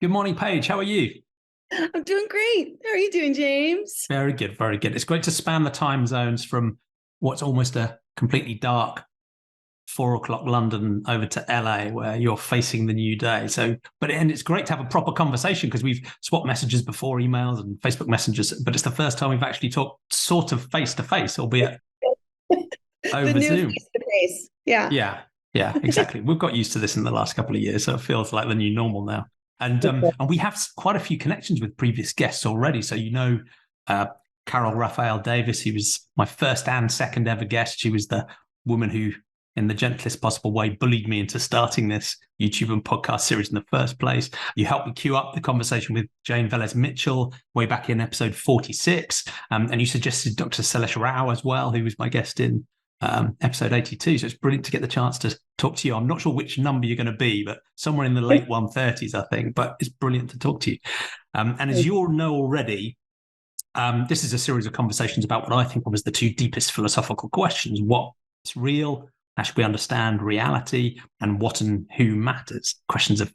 Good morning, Paige. How are you? I'm doing great. How are you doing, James? Very good, very good. It's great to span the time zones from what's almost a completely dark 4 o'clock London over to LA, where you're facing the new day. And it's great to have a proper conversation because we've swapped messages before, emails and Facebook messages, but it's the first time we've actually talked sort of face to face, albeit The over new Zoom. face to face. Yeah. Yeah, yeah, exactly. We've got used to this in the last couple of years, so it feels like the new normal now. And we have quite a few connections with previous guests already. So uh, Carol Raphael Davis, who was my first and second ever guest. She was the woman who, in the gentlest possible way, bullied me into starting this YouTube and podcast series in the first place. You helped me queue up the conversation with Jane Velez Mitchell way back in episode 46. And you suggested Dr. Selesh Rao as well, who was my guest in episode 82. So it's brilliant to get the chance to talk to you. I'm not sure which number you're going to be, but somewhere in the late 130s, I think. But it's brilliant to talk to you. And as you all know already, this is a series of conversations about what I think was the two deepest philosophical questions: what's real? How should we understand reality? And what and who matters? Questions of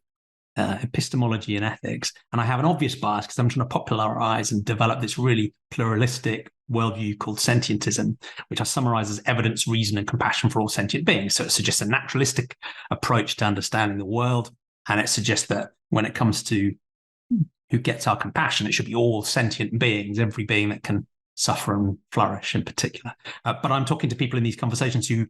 epistemology and ethics. And I have an obvious bias because I'm trying to popularize and develop this really pluralistic worldview called Sentientism, which I summarize as evidence, reason, and compassion for all sentient beings. So it suggests a naturalistic approach to understanding the world. And it suggests that when it comes to who gets our compassion, it should be all sentient beings, every being that can suffer and flourish in particular. But I'm talking to people in these conversations who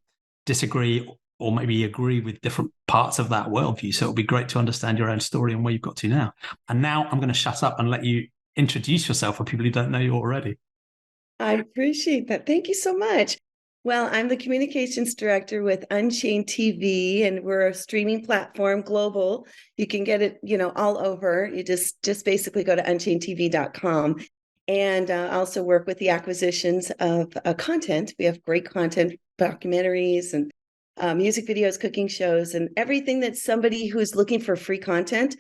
disagree or maybe agree with different parts of that worldview. So it'll be great to understand your own story and where you've got to now. And now I'm going to shut up and let you introduce yourself for people who don't know you already. I appreciate that. Thank you so much. Well, I'm the communications director with Unchained TV, and we're a streaming platform, global. You can get it, all over. You just basically go to UnchainedTV.com. And also work with the acquisitions of content. We have great content, documentaries and music videos, cooking shows, and everything that somebody who's looking for free content,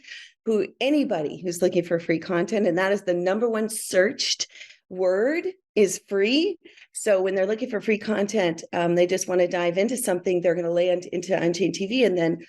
anybody who's looking for free content, and that is the number one searched word, is free. So when they're looking for free content, they just want to dive into something, they're going to lay into Unchained TV and then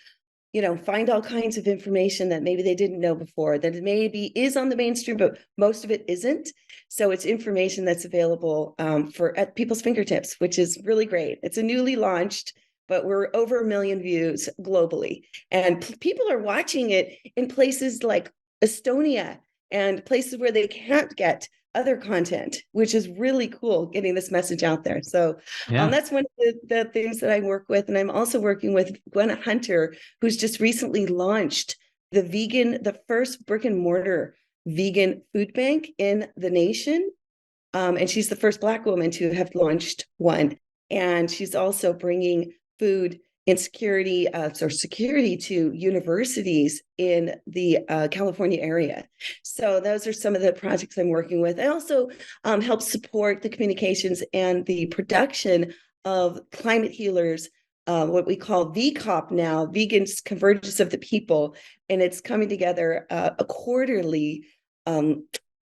find all kinds of information that maybe they didn't know before, that maybe is on the mainstream, but most of it isn't. So it's information that's available at people's fingertips, which is really great. It's a newly launched, but we're over 1 million views globally. And people are watching it in places like Estonia and places where they can't get other content, which is really cool, getting this message out there. So that's one of the things that I work with. And I'm also working with Gwenna Hunter, who's just recently launched the first brick and mortar vegan food bank in the nation. And she's the first Black woman to have launched one. And she's also bringing food insecurity or security to universities in the California area. So those are some of the projects I'm working with. I also help support the communications and the production of Climate Healers, what we call VCOP now, Vegans Convergence of the People, and it's coming together a quarterly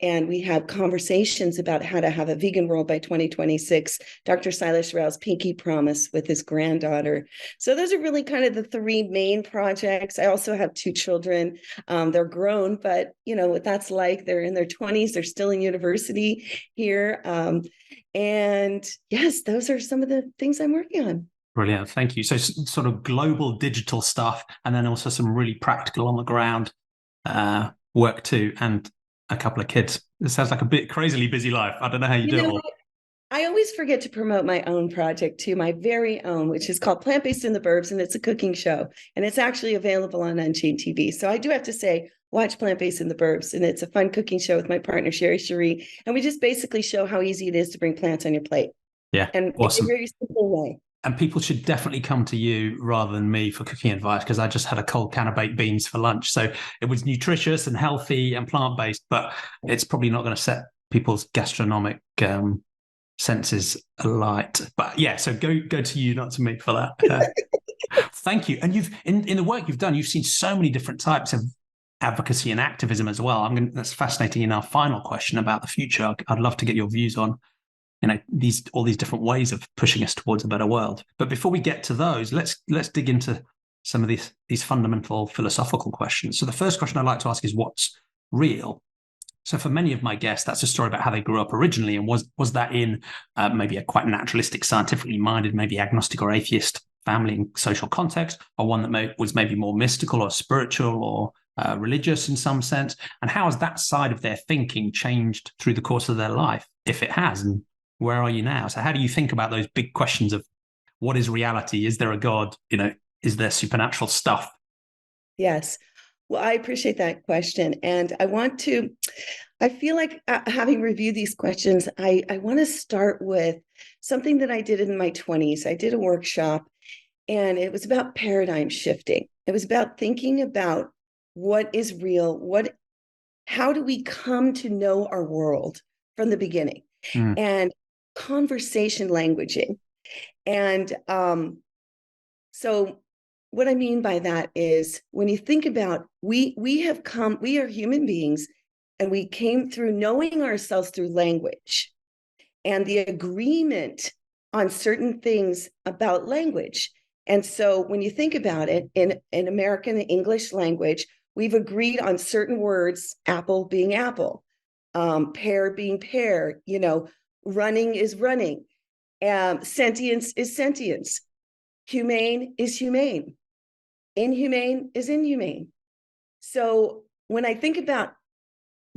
and we have conversations about how to have a vegan world by 2026. Dr. Silas Rao's pinky promise with his granddaughter. So those are really kind of the three main projects. I also have 2 children. They're grown, but what that's like. They're in their 20s. They're still in university here. And yes, those are some of the things I'm working on. Brilliant. Thank you. So sort of global digital stuff, and then also some really practical on the ground work too. And a couple of kids. It sounds like a bit crazily busy life. I don't know how you do it all. I always forget to promote my own project too, my very own, which is called Plant-Based in the Burbs, and it's a cooking show, and it's actually available on Unchained TV. So I do have to say, watch Plant-Based in the Burbs, and it's a fun cooking show with my partner Sherry Cherie, and we just basically show how easy it is to bring plants on your plate. Yeah, and awesome. In a very simple way. And people should definitely come to you rather than me for cooking advice, because I just had a cold can of baked beans for lunch. So it was nutritious and healthy and plant-based, but it's probably not going to set people's gastronomic senses alight. But yeah, so go to you, not to me for that. Thank you. And you've in the work you've done, you've seen so many different types of advocacy and activism as well. That's fascinating in our final question about the future. I'd love to get your views on all these different ways of pushing us towards a better world. But before we get to those, let's dig into some of these fundamental philosophical questions. So the first question I'd like to ask is, what's real? So for many of my guests, that's a story about how they grew up originally, and was that in maybe a quite naturalistic, scientifically minded, maybe agnostic or atheist family and social context, or one that was maybe more mystical or spiritual or religious in some sense? And how has that side of their thinking changed through the course of their life, if it has? And where are you now? So how do you think about those big questions of what is reality? Is there a God? Is there supernatural stuff? Yes. Well, I appreciate that question. And I feel like having reviewed these questions, I want to start with something that I did in my 20s. I did a workshop, and it was about paradigm shifting. It was about thinking about what is real, how do we come to know our world from the beginning, and conversation languaging. And so what I mean by that is, when you think about, we are human beings, and we came through knowing ourselves through language and the agreement on certain things about language. And so when you think about it, in American English language, we've agreed on certain words, apple being apple, pear being pear, running is running, sentience is sentience, humane is humane, inhumane is inhumane. So when I think about,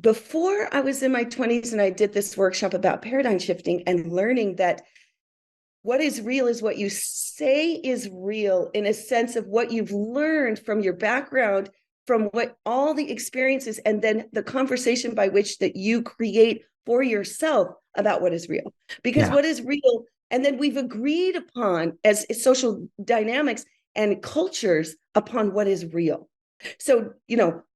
before I was in my 20s and I did this workshop about paradigm shifting and learning that what is real is what you say is real, in a sense of what you've learned from your background, from what all the experiences, and then the conversation by which that you create for yourself about what is real. Because what is real, and then we've agreed upon as social dynamics and cultures upon what is real. So,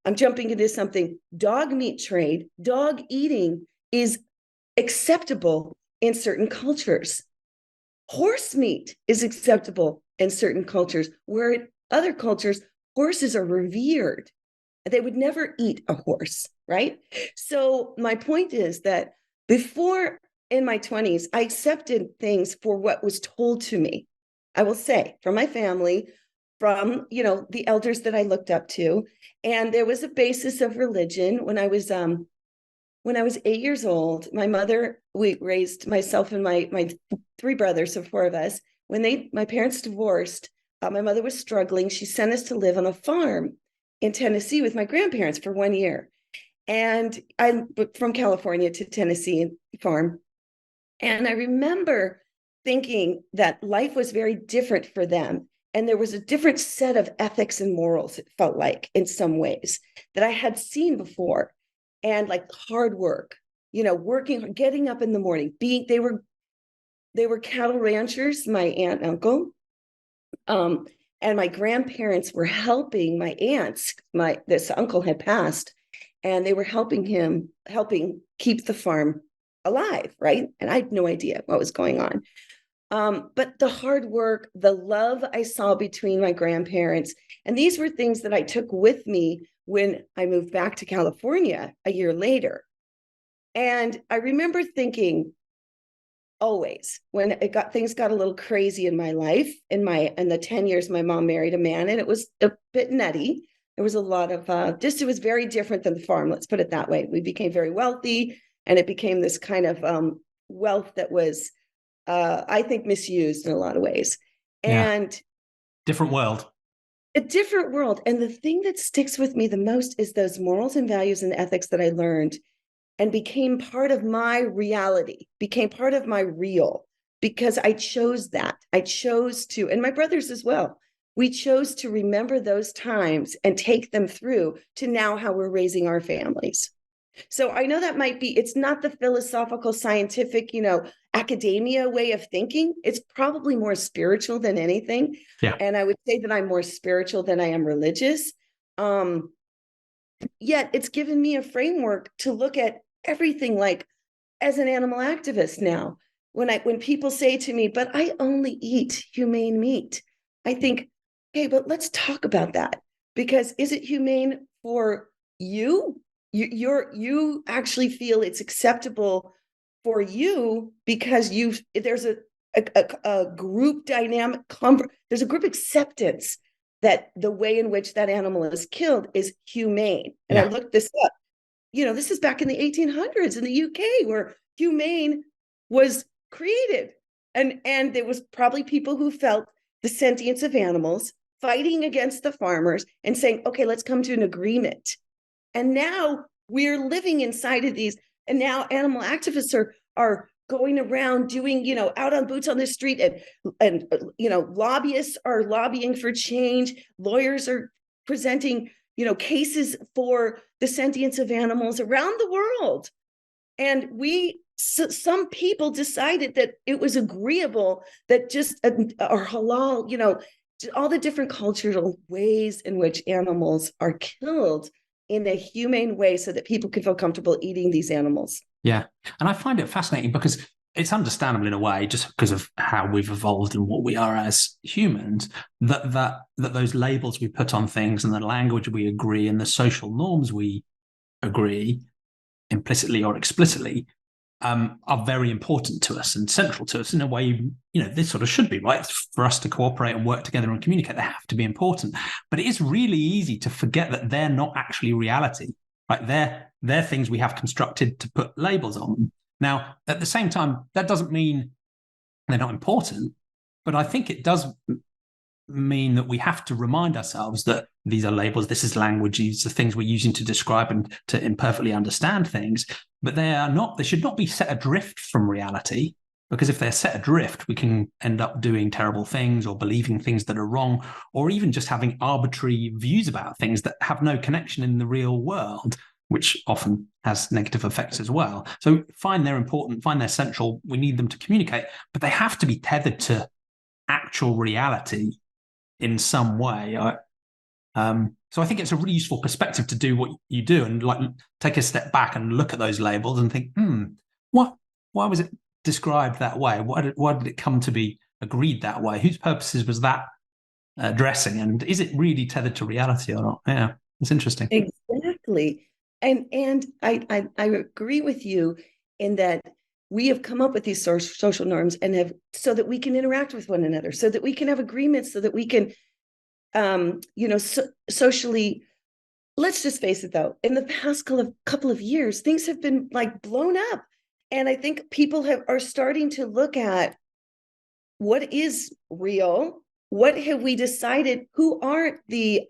I'm jumping into something, dog meat trade, dog eating is acceptable in certain cultures. Horse meat is acceptable in certain cultures, where in other cultures, horses are revered. They would never eat a horse, right? So my point is that before, in my 20s, I accepted things for what was told to me. I will say, from my family, from the elders that I looked up to, and there was a basis of religion. When I was 8 years old, my mother, we raised myself and my three brothers, so four of us. When my parents divorced, my mother was struggling. She sent us to live on a farm in Tennessee with my grandparents for 1 year, and I'm from California to Tennessee farm. And I remember thinking that life was very different for them. And there was a different set of ethics and morals, it felt like, in some ways, that I had seen before. And like hard work, working, getting up in the morning, they were cattle ranchers, my aunt and uncle. And my grandparents were helping my aunts. This uncle had passed, and they were helping keep the farm alive, right? And I had no idea what was going on. But the hard work, the love I saw between my grandparents, and these were things that I took with me when I moved back to California a year later. And I remember thinking, always, when things got a little crazy in my life, in the 10 years my mom married a man, and it was a bit nutty. There was a lot of it was very different than the farm, let's put it that way. We became very wealthy, and it became this kind of wealth that was I think misused in a lot of ways. And different world. A different world. And the thing that sticks with me the most is those morals and values and ethics that I learned and became part of my reality, became part of my real, because I chose that. I chose to, and my brothers as well, we chose to remember those times and take them through to now how we're raising our families. So I know that it's not the philosophical, scientific, academia way of thinking. It's probably more spiritual than anything. Yeah. And I would say that I'm more spiritual than I am religious. Yet it's given me a framework to look at everything, like as an animal activist now. When people say to me, but I only eat humane meat, I think, okay, but let's talk about that. Because is it humane for you? You actually feel it's acceptable for you because there's a group dynamic, there's a group acceptance that the way in which that animal is killed is humane. And I looked this up. This is back in the 1800s in the UK, where humane was created. And there was probably people who felt the sentience of animals fighting against the farmers and saying, okay, let's come to an agreement. And now we're living inside of these. And now animal activists are going around doing, out on boots on the street, and lobbyists are lobbying for change. Lawyers are presenting, cases for the sentience of animals around the world. And some people decided that it was agreeable that just or halal, all the different cultural ways in which animals are killed in a humane way so that people can feel comfortable eating these animals. Yeah. And I find it fascinating because it's understandable in a way, just because of how we've evolved and what we are as humans, that those labels we put on things and the language we agree and the social norms we agree, implicitly or explicitly, are very important to us and central to us in a way, this sort of should be, right? For us to cooperate and work together and communicate, they have to be important. But it is really easy to forget that they're not actually reality, right? They're things we have constructed to put labels on. Now, at the same time, that doesn't mean they're not important, but I think it does mean that we have to remind ourselves that these are labels, this is language, these are things we're using to describe and to imperfectly understand things, but they should not be set adrift from reality, because if they're set adrift, we can end up doing terrible things or believing things that are wrong, or even just having arbitrary views about things that have no connection in the real world, which often has negative effects as well. So find they're important, find they're central, we need them to communicate, but they have to be tethered to actual reality in some way. So I think it's a really useful perspective to do what you do and take a step back and look at those labels and think, why was it described that way? Why did it come to be agreed that way? Whose purposes was that addressing? And is it really tethered to reality or not? Yeah, it's interesting. Exactly. And I agree with you in that we have come up with these social norms and so that we can interact with one another, so that we can have agreements, so that we can, socially. Let's just face it, though, in the past couple of years, things have been blown up. And I think people are starting to look at what is real, what have we decided, who aren't the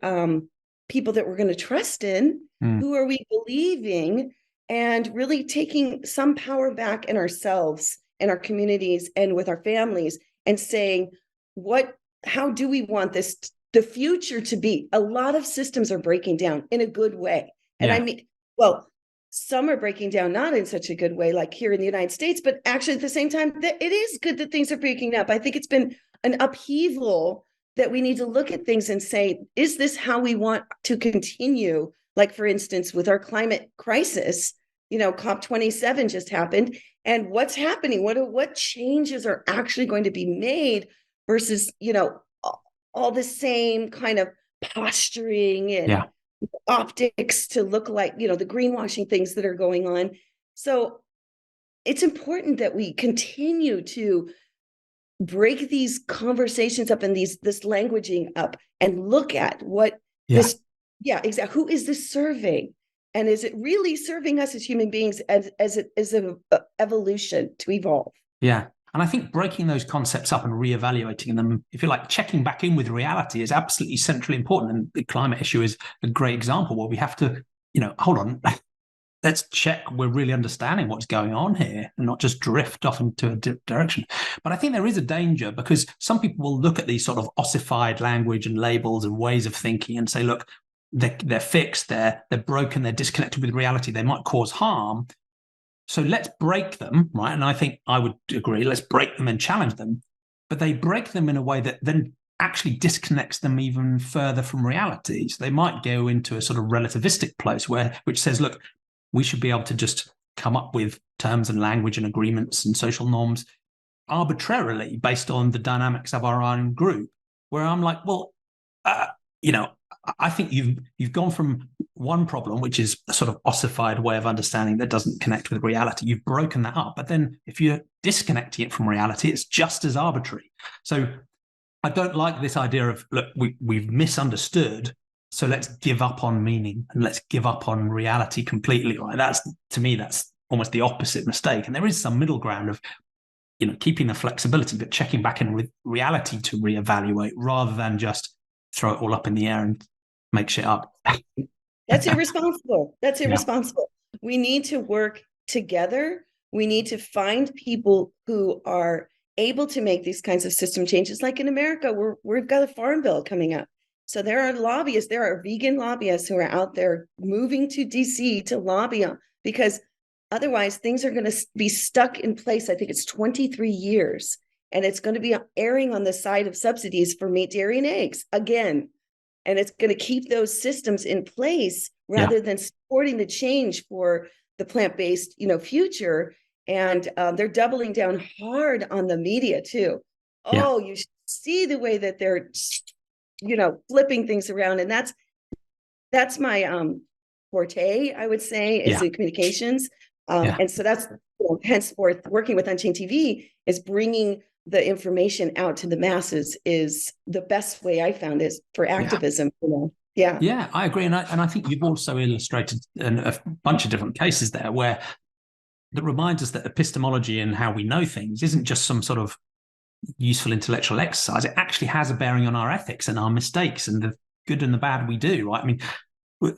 people that we're going to trust in, who are we believing, and really taking some power back in ourselves and our communities and with our families and saying, how do we want the future to be? A lot of systems are breaking down in a good way. And I mean, some are breaking down not in such a good way, like here in the United States, but actually at the same time, it is good that things are breaking up. I think it's been an upheaval that we need to look at things and say, is this how we want to continue? Like, for instance, with our climate crisis, COP27 just happened. And what's happening? What changes are actually going to be made versus, all the same kind of posturing and optics to look like, the greenwashing things that are going on. So it's important that we continue to break these conversations up and this languaging up and look at what exactly. Who is this serving? And is it really serving us as human beings as an evolution to evolve? Yeah. And I think breaking those concepts up and reevaluating them, if you like, checking back in with reality is absolutely centrally important. And the climate issue is a great example where we have to, hold on, let's check we're really understanding what's going on here and not just drift off into a direction. But I think there is a danger because some people will look at these sort of ossified language and labels and ways of thinking and say, look, they're fixed, they're broken, they're disconnected with reality, they might cause harm. So let's break them, right? And I think I would agree, let's break them and challenge them. But they break them in a way that then actually disconnects them even further from reality. So they might go into a sort of relativistic place which says, look, we should be able to just come up with terms and language and agreements and social norms arbitrarily based on the dynamics of our own group, where I'm like, well, I think you've gone from one problem, which is a sort of ossified way of understanding that doesn't connect with reality. You've broken that up. But then if you're disconnecting it from reality, it's just as arbitrary. So I don't like this idea of, look, we've misunderstood, so let's give up on meaning and let's give up on reality completely. Right? To me, that's almost the opposite mistake. And there is some middle ground of, keeping the flexibility, but checking back in with reality to reevaluate rather than just throw it all up in the air and make shit up. That's irresponsible. That's Yeah. irresponsible. We need to work together. We need to find people who are able to make these kinds of system changes. Like in America, we've got a farm bill coming up. So there are lobbyists, there are vegan lobbyists who are out there moving to DC to lobby on, because otherwise things are going to be stuck in place. I think it's 23 years, and it's going to be erring on the side of subsidies for meat, dairy, and eggs again. And it's going to keep those systems in place rather than supporting the change for the plant-based, future. And they're doubling down hard on the media too. Oh, you should see the way that they're, flipping things around. And that's my forte, I would say, is the communications. And so that's henceforth working with Unchained TV is bringing the information out to the masses is the best way I found is for activism. Yeah, I agree, and I think you've also illustrated a bunch of different cases there where that reminds us that epistemology and how we know things isn't just some sort of useful intellectual exercise. It actually has a bearing on our ethics and our mistakes and the good and the bad we do, right? I mean,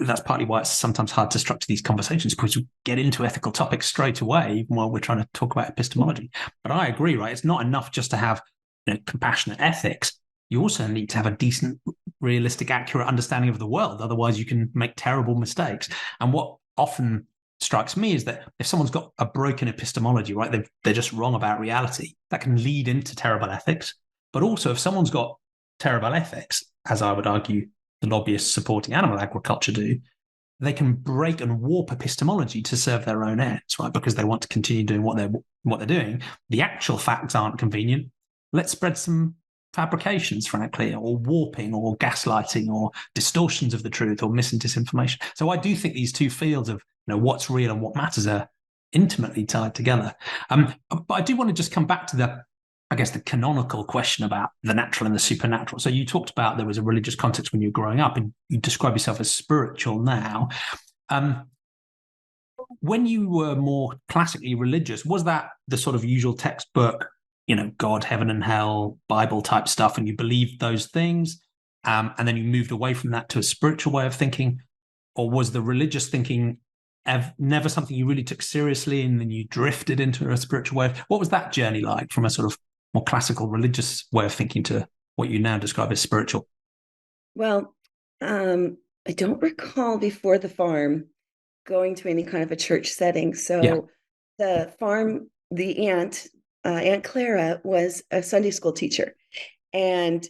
that's partly why it's sometimes hard to structure these conversations, because we get into ethical topics straight away, even while we're trying to talk about epistemology. But I agree, right? It's not enough just to have compassionate ethics. You also need to have a decent, realistic, accurate understanding of the world. Otherwise, you can make terrible mistakes. And what often strikes me is that if someone's got a broken epistemology, right, they're just wrong about reality, that can lead into terrible ethics. But also, if someone's got terrible ethics, as I would argue the lobbyists supporting animal agriculture do, they can break and warp epistemology to serve their own ends, right? Because they want to continue doing what they're doing. The actual facts aren't convenient. Let's spread some fabrications, frankly, or warping or gaslighting or distortions of the truth or mis and disinformation. So I do think these two fields of what's real and what matters are intimately tied together. But I do want to just come back to the canonical question about the natural and the supernatural. So you talked about there was a religious context when you were growing up, and you describe yourself as spiritual now. When you were more classically religious, was that the sort of usual textbook, God, heaven and hell, Bible type stuff, and you believed those things, and then you moved away from that to a spiritual way of thinking? Or was the religious thinking never something you really took seriously, and then you drifted into a spiritual way? What was that journey like from a sort of more classical religious way of thinking to what you now describe as spiritual? Well, I don't recall before the farm going to any kind of a church setting. So the farm, the Aunt Clara was a Sunday school teacher, and,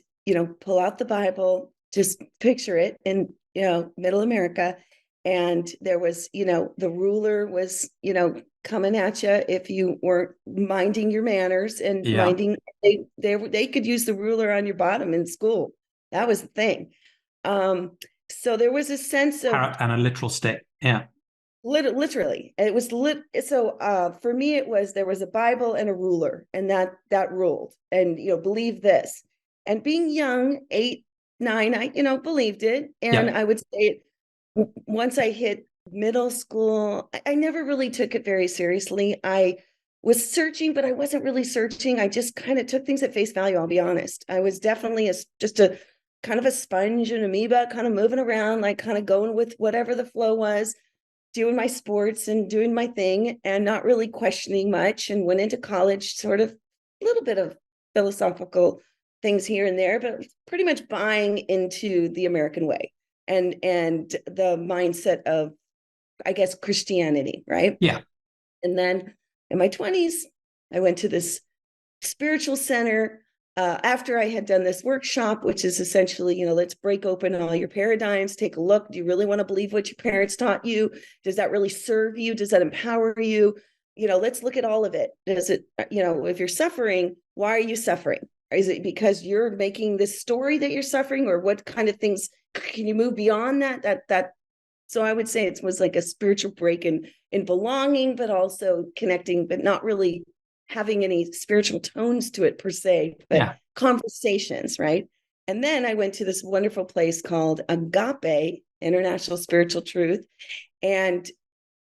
pull out the Bible, just picture it in, middle America. And there was, the ruler was, coming at you if you weren't minding your manners and minding. They could use the ruler on your bottom in school. That was the thing. So there was a sense of carrot and a literal stick. Yeah. Literally, it was So for me, there was a Bible and a ruler, and that ruled. And believe this. And being young, 8, 9, I believed it. And I would say once I hit middle school, I never really took it very seriously. I was searching, but I wasn't really searching. I just kind of took things at face value. I'll be honest. I was definitely just a kind of a sponge and amoeba, kind of moving around, like kind of going with whatever the flow was, doing my sports and doing my thing and not really questioning much, and went into college, sort of a little bit of philosophical things here and there, but pretty much buying into the American way and the mindset of, I guess, Christianity, right? Yeah. And then in my 20s, I went to this spiritual center after I had done this workshop, which is essentially, let's break open all your paradigms, take a look. Do you really want to believe what your parents taught you? Does that really serve you? Does that empower you? Let's look at all of it. Does it, if you're suffering, why are you suffering? Is it because you're making this story that you're suffering, or what kind of things can you move beyond that? So I would say it was like a spiritual break in belonging, but also connecting, but not really having any spiritual tones to it per se, but conversations, right? And then I went to this wonderful place called Agape, International Spiritual Truth, and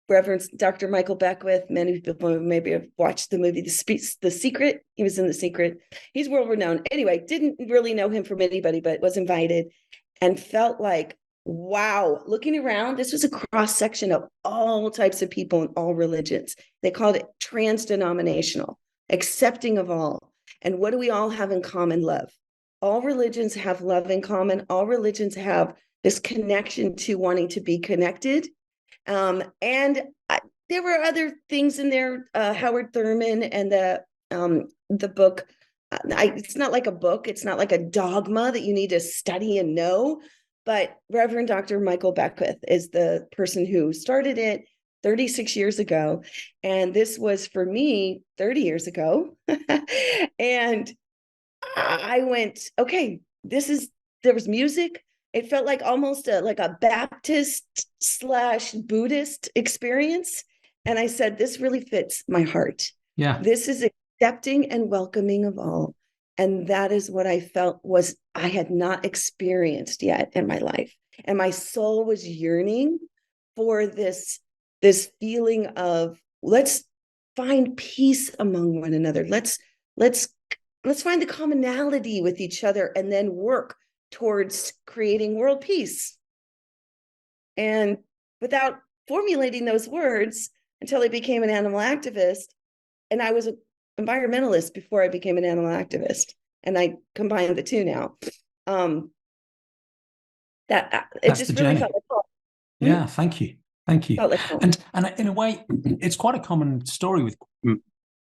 Reverend Dr. Michael Beckwith. Many people maybe have watched the movie The Secret. He was in The Secret. He's world renowned. Anyway, didn't really know him from anybody, but was invited and felt like, wow, looking around, this was a cross section of all types of people in all religions. They called it trans-denominational, accepting of all. And what do we all have in common? Love. All religions have love in common. All religions have this connection to wanting to be connected. There were other things in there, Howard Thurman and the book. It's not like a book. It's not like a dogma that you need to study and know. But Reverend Dr. Michael Beckwith is the person who started it 36 years ago. And this was for me 30 years ago. And I went, okay, there was music. It felt like almost like a Baptist / Buddhist experience. And I said, this really fits my heart. Yeah. This is accepting and welcoming of all. And that is what I felt I had not experienced yet in my life. And my soul was yearning for this feeling of, let's find peace among one another. Let's find the commonality with each other and then work towards creating world peace. And without formulating those words until I became an animal activist, and I was an environmentalist before I became an animal activist, and I combine the two now. That's just really felt like home. Yeah, thank you. Like and in a way, it's quite a common story with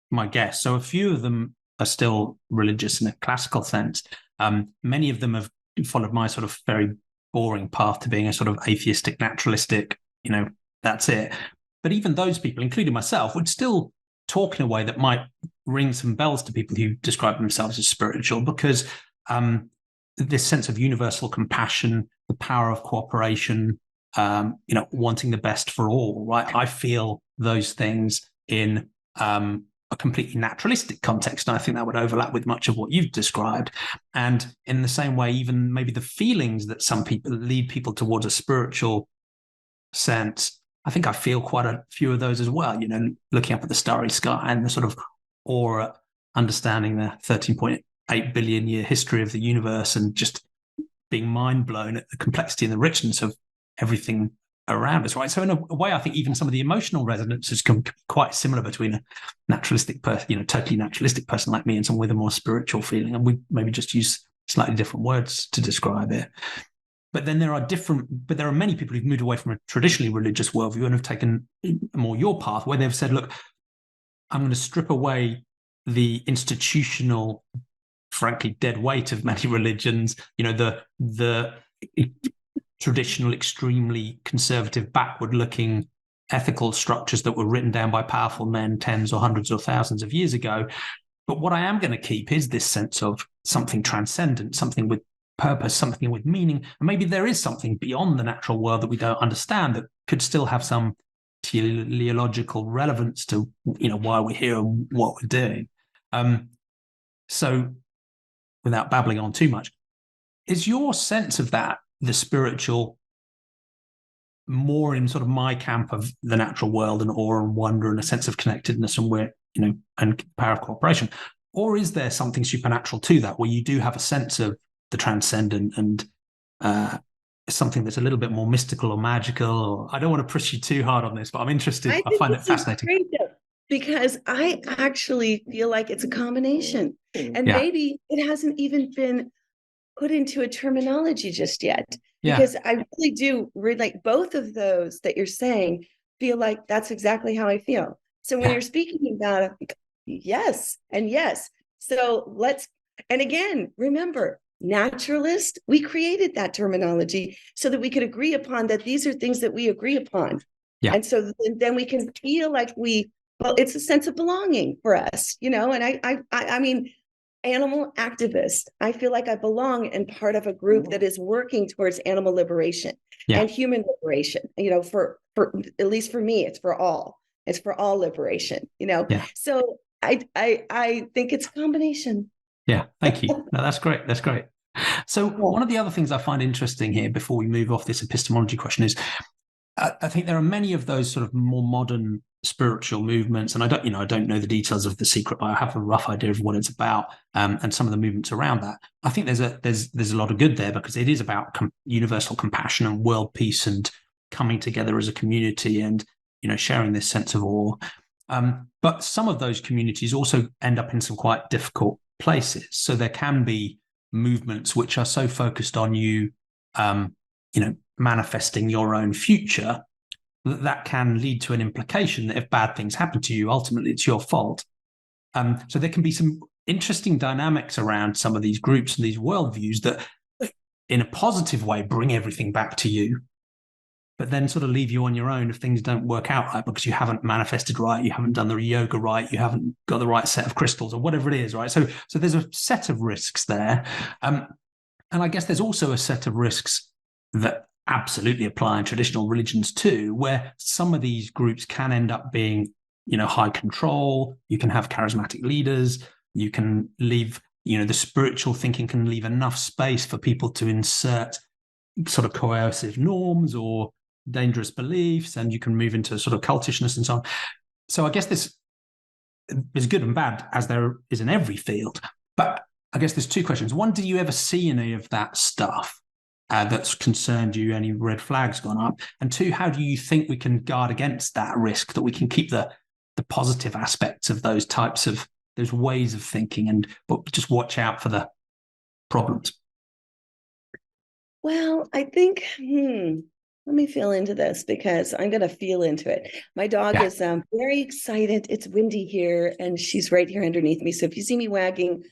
my guests. So a few of them are still religious in a classical sense. Many of them have followed my sort of very boring path to being a sort of atheistic, naturalistic, that's it. But even those people, including myself, would still talk in a way that might ring some bells to people who describe themselves as spiritual, because this sense of universal compassion, the power of cooperation, wanting the best for all, right? I feel those things in a completely naturalistic context. And I think that would overlap with much of what you've described. And in the same way, even maybe the feelings that some people lead people towards a spiritual sense, I think I feel quite a few of those as well, looking up at the starry sky and the sort of aura, understanding the 13.8 billion year history of the universe and just being mind blown at the complexity and the richness of everything around us, right? So in a way, I think even some of the emotional resonances can be quite similar between a naturalistic person, totally naturalistic person like me and someone with a more spiritual feeling. And we maybe just use slightly different words to describe it. But then there are many people who've moved away from a traditionally religious worldview and have taken more your path, where they've said, look, I'm going to strip away the institutional, frankly, dead weight of many religions, the traditional, extremely conservative, backward-looking ethical structures that were written down by powerful men tens or hundreds or thousands of years ago. But what I am going to keep is this sense of something transcendent, something with purpose, something with meaning. And maybe there is something beyond the natural world that we don't understand that could still have some teleological relevance to, why we're here and what we're doing. So without babbling on too much, is your sense of that, the spiritual, more in sort of my camp of the natural world and awe and wonder and a sense of connectedness and and power of cooperation? Or is there something supernatural to that, where you do have a sense of the transcendent and something that's a little bit more mystical or magical? Or I don't want to push you too hard on this, but I'm interested. I find it fascinating. Because I actually feel like it's a combination, and maybe it hasn't even been put into a terminology just yet. Because I really do relate both of those that you're saying. Feel like that's exactly how I feel. So when you're speaking about it, yes and yes. So and again, remember, naturalist, we created that terminology so that we could agree upon that these are things that we agree upon. And so then we can feel like it's a sense of belonging for us, and I mean, animal activist, I feel like I belong in part of a group that is working towards animal liberation and human liberation, for at least for me, it's for all liberation, So I think it's a combination. Yeah, thank you. No, that's great. That's great. So one of the other things I find interesting here before we move off this epistemology question is I think there are many of those sort of more modern spiritual movements, and I don't know the details of The Secret, but I have a rough idea of what it's about, and some of the movements around that. I think there's a lot of good there because it is about universal compassion and world peace and coming together as a community and sharing this sense of awe. But some of those communities also end up in some quite difficult places. So there can be movements which are so focused on you, manifesting your own future, that can lead to an implication that if bad things happen to you, ultimately it's your fault. So there can be some interesting dynamics around some of these groups and these worldviews that, in a positive way, bring everything back to you, but then sort of leave you on your own if things don't work out right because you haven't manifested right, you haven't done the yoga right, you haven't got the right set of crystals or whatever it is, right? So there's a set of risks there. And I guess there's also a set of risks that absolutely apply in traditional religions too, where some of these groups can end up being, high control. You can have charismatic leaders. You can leave, the spiritual thinking can leave enough space for people to insert sort of coercive norms or dangerous beliefs, and you can move into sort of cultishness and so on. So I guess this is good and bad, as there is in every field. But I guess there's two questions. One, do you ever see any of that stuff that's concerned you, any red flags gone up? And two, how do you think we can guard against that risk, that we can keep the positive aspects of those ways of thinking, but just watch out for the problems? Well, I think, let me feel into this because I'm going to feel into it. My dog is very excited. It's windy here and she's right here underneath me. So if you see me wagging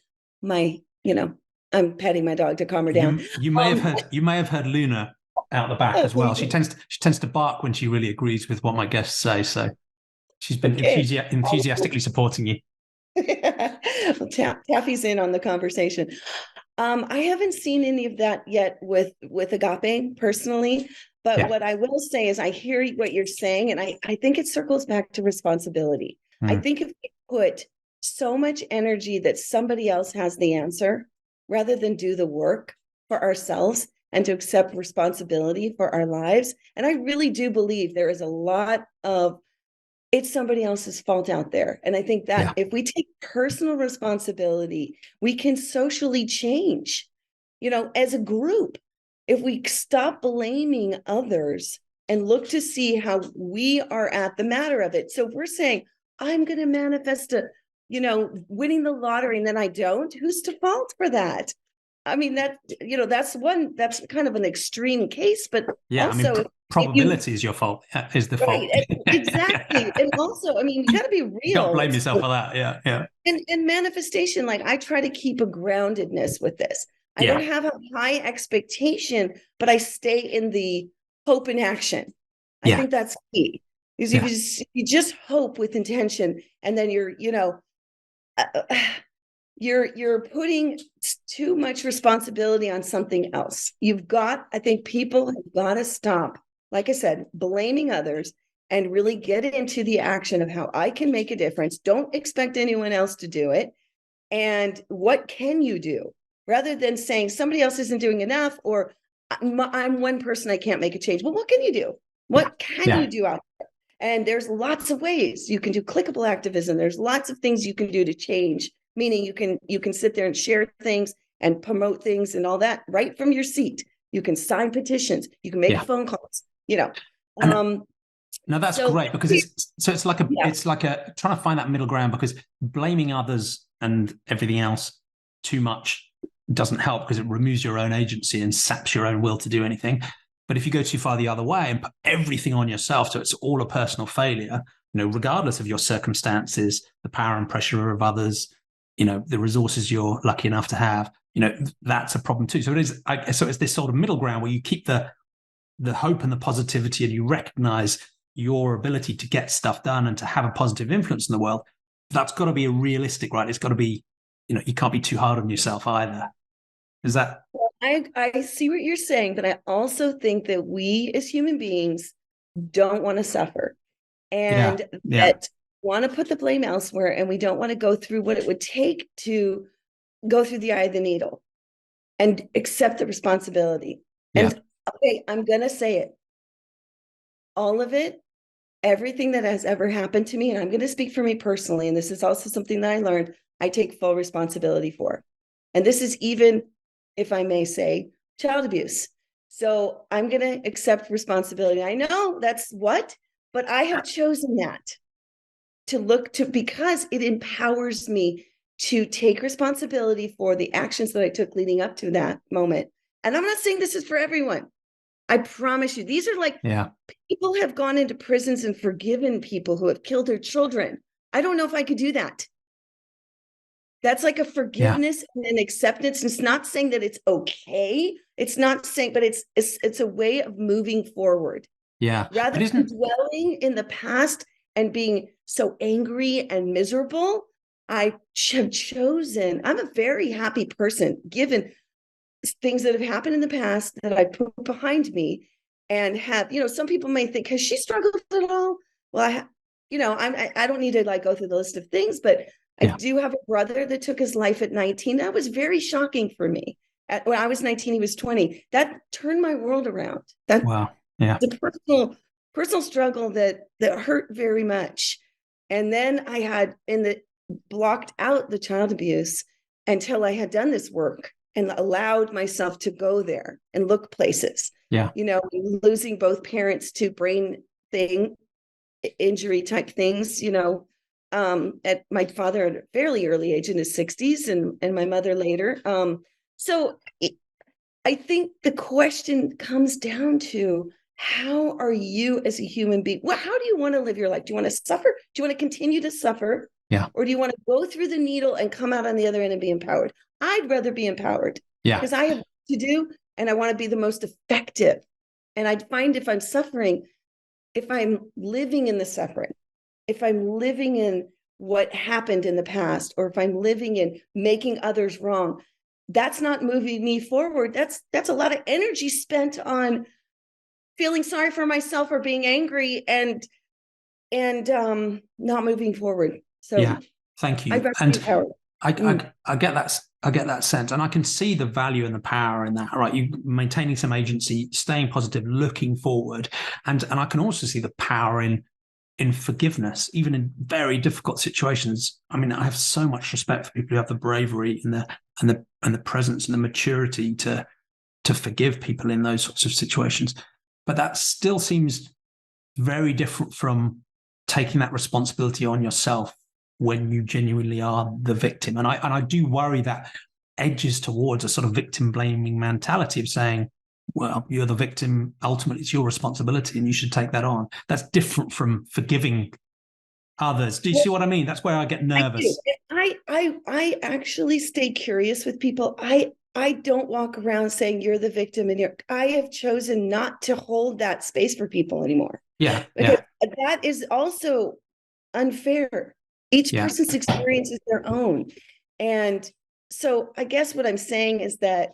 I'm petting my dog to calm her down. You may have heard Luna out the back as well. She tends to bark when she really agrees with what my guests say. So she's been enthusiastically supporting you. Well, Taffy's in on the conversation. I haven't seen any of that yet with agape personally, but what I will say is I hear what you're saying, and I think it circles back to responsibility. I think if we put so much energy that somebody else has the answer, rather than do the work for ourselves and to accept responsibility for our lives. And I really do believe there is a lot of it's somebody else's fault out there. And I think that if we take personal responsibility, we can socially change, as a group. If we stop blaming others and look to see how we are at the matter of it. So if we're saying, I'm going to manifest winning the lottery and then I don't, who's to fault for that? I mean, that's kind of an extreme case, but also probability is your fault, is the fault. Exactly. And also, you got to be real. You don't blame yourself for that. Yeah. And manifestation, I try to keep a groundedness with this. I don't have a high expectation, but I stay in the hope and action. I think that's key. Because if you just hope with intention, and then you're putting too much responsibility on something else. I think people have got to stop, like I said, blaming others and really get into the action of how I can make a difference. Don't expect anyone else to do it. And what can you do? Rather than saying somebody else isn't doing enough, or I'm one person, I can't make a change. Well, what can you do? What can you do out there? And there's lots of ways. You can do clickable activism. There's lots of things you can do to change, meaning you can sit there and share things and promote things and all that right from your seat. You can sign petitions. You can make phone calls, Now that's great, because it's like a trying to find that middle ground, because blaming others and everything else too much doesn't help, because it removes your own agency and saps your own will to do anything. But if you go too far the other way and put everything on yourself, so it's all a personal failure, regardless of your circumstances, the power and pressure of others, the resources you're lucky enough to have, that's a problem too. So it's this sort of middle ground where you keep the hope and the positivity, and you recognize your ability to get stuff done and to have a positive influence in the world. That's got to be a realistic, right? It's got to be, you can't be too hard on yourself either. Is that? I see what you're saying, but I also think that we as human beings don't want to suffer. And that want to put the blame elsewhere, and we don't want to go through what it would take to go through the eye of the needle and accept the responsibility. Yeah. And okay, I'm going to say it. All of it, everything that has ever happened to me, and I'm going to speak for me personally, and this is also something that I learned, I take full responsibility for. And this is even, if I may say, child abuse. So I'm going to accept responsibility. I know that's what, but I have chosen that to look to, because it empowers me to take responsibility for the actions that I took leading up to that moment. And I'm not saying this is for everyone. I promise you, these are like, people have gone into prisons and forgiven people who have killed their children. I don't know if I could do that. That's like a forgiveness and an acceptance. It's not saying that it's okay. It's not saying, but it's a way of moving forward. Yeah. Rather than dwelling in the past and being so angry and miserable, I have chosen, I'm a very happy person, given things that have happened in the past that I put behind me and have, some people may think, has she struggled at all? Well, I don't need to like go through the list of things, but I do have a brother that took his life at 19. That was very shocking for me. When I was 19, he was 20. That turned my world around. The personal struggle that hurt very much. And then I had blocked out the child abuse until I had done this work and allowed myself to go there and look places. Losing both parents to brain injury type things, at my father at a fairly early age in his 60s and my mother later. So I think the question comes down to, how are you as a human being? Well, how do you want to live your life? Do you want to suffer? Do you want to continue to suffer? Yeah. Or do you want to go through the needle and come out on the other end and be empowered? I'd rather be empowered. Yeah. Because I have work to do and I want to be the most effective. And I find if I'm suffering, if I'm living in the suffering, if I'm living in what happened in the past, or if I'm living in making others wrong, that's not moving me forward. That's a lot of energy spent on feeling sorry for myself or being angry and not moving forward. So thank you. And I get that. I get that sense, and I can see the value and the power in that. Right, you maintaining some agency, staying positive, looking forward, and I can also see the power in forgiveness, even in very difficult situations. I mean, I have so much respect for people who have the bravery and the presence and the maturity to forgive people in those sorts of situations. But that still seems very different from taking that responsibility on yourself when you genuinely are the victim. And I do worry that edges towards a sort of victim blaming mentality of saying, well, you're the victim. Ultimately, it's your responsibility and you should take that on. That's different from forgiving others. Do you see what I mean? That's where I get nervous. I actually stay curious with people. I don't walk around saying you're the victim and I have chosen not to hold that space for people anymore. Yeah. Because that is also unfair. Each person's experience is their own. And so I guess what I'm saying is that,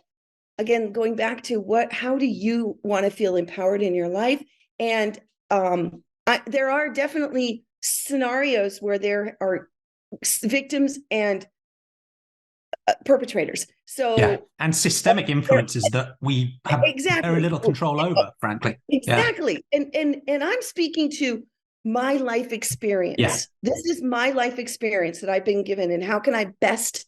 again, going back to how do you want to feel empowered in your life? And there are definitely scenarios where there are victims and perpetrators. So and systemic influences that we have very little control over, frankly. Exactly. And I'm speaking to my life experience. This is my life experience that I've been given, and how can I best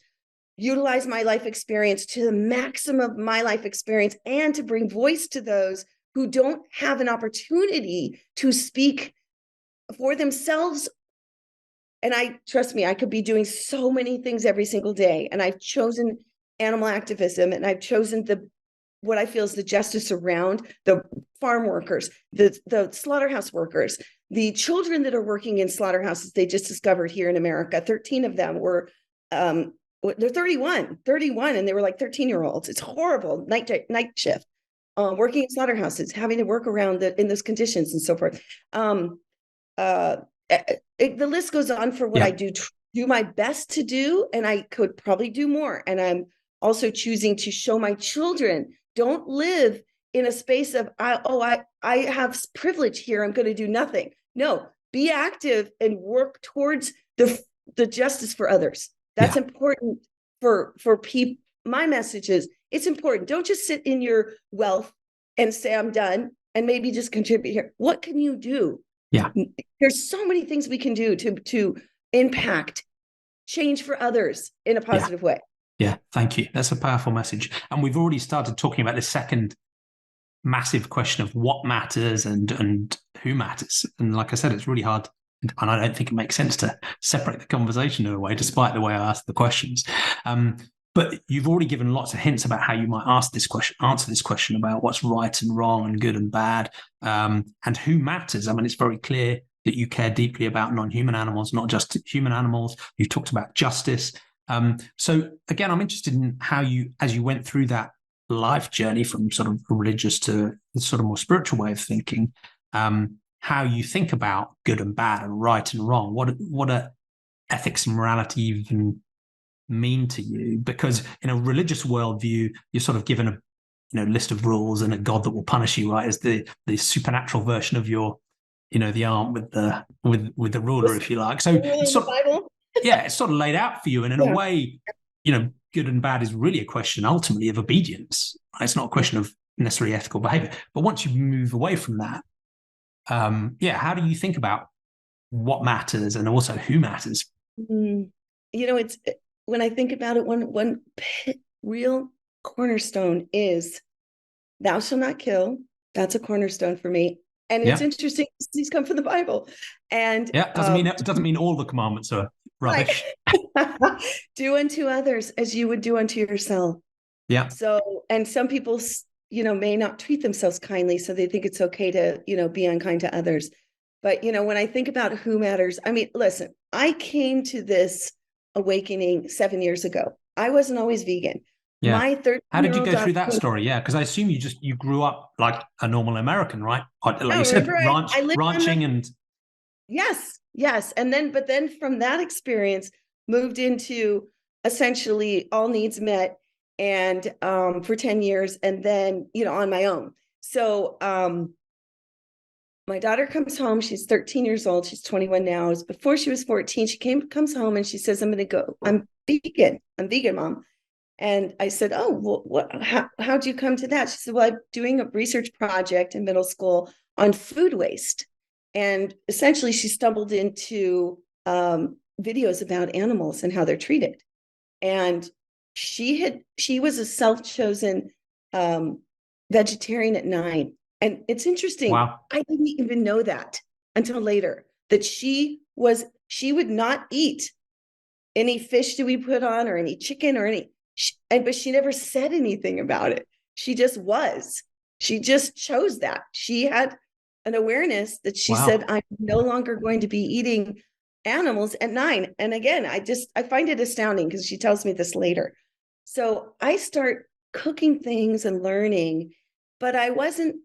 utilize my life experience to the maximum of my life experience and to bring voice to those who don't have an opportunity to speak for themselves. And trust me, I could be doing so many things every single day. And I've chosen animal activism, and I've chosen what I feel is the justice around the farm workers, the slaughterhouse workers, the children that are working in slaughterhouses. They just discovered here in America, 13 of them were, they're 31, and they were like 13-year-olds. It's horrible. Night shift, working in slaughterhouses, having to work around in those conditions and so forth. The list goes on for what I do my best to do, and I could probably do more. And I'm also choosing to show my children, don't live in a space of, I have privilege here, I'm going to do nothing. No, be active and work towards the justice for others. That's important for people. My message is, it's important. Don't just sit in your wealth and say, I'm done, and maybe just contribute here. What can you do? Yeah. There's so many things we can do to impact change for others in a positive way. Yeah, thank you. That's a powerful message. And we've already started talking about the second massive question of what matters and who matters. And like I said, it's really hard. And I don't think it makes sense to separate the conversation in a way, despite the way I asked the questions. But you've already given lots of hints about how you might answer this question about what's right and wrong and good and bad, and who matters. I mean, it's very clear that you care deeply about non-human animals, not just human animals. You've talked about justice. So again, I'm interested in how you, as you went through that life journey from sort of religious to the sort of more spiritual way of thinking, how you think about good and bad and right and wrong. What are ethics and morality even mean to you? Because in a religious worldview, you're sort of given a list of rules and a God that will punish you, right? As the supernatural version of your, the aunt with the ruler, if you like. So it's sort of, Bible. It's sort of laid out for you, and in a way, good and bad is really a question ultimately of obedience. Right? It's not a question of necessarily ethical behavior. But once you move away from that, how do you think about what matters and also who matters? It's when I think about it, one real cornerstone is thou shalt not kill. That's a cornerstone for me. And it's interesting, these come from the Bible. And it doesn't mean all the commandments are rubbish. Right. Do unto others as you would do unto yourself. Yeah. So, and some people, may not treat themselves kindly, so they think it's okay to, be unkind to others. But, when I think about who matters, I mean, listen, I came to this awakening 7 years ago. I wasn't always vegan. Yeah. My 13-year-old How did you go through that story? Yeah, because I assume you grew up like a normal American, right? Like you said, ranching and. Yes. But then from that experience, moved into essentially all needs met, and for 10 years, and then, on my own. So my daughter comes home. She's 13 years old. She's 21 now. Before she was 14, she comes home and she says, I'm vegan, Mom. And I said, oh, well, how'd you come to that? She said, well, I'm doing a research project in middle school on food waste. And essentially she stumbled into videos about animals and how they're treated. And she was a self-chosen vegetarian at 9. And it's interesting. Wow. I didn't even know that until later, that she would not eat any fish that we put on, or any chicken or but she never said anything about it. She just chose that. She had an awareness that she said, I'm no longer going to be eating animals at 9. And again, I find it astounding because she tells me this later. So I start cooking things and learning, but I wasn't,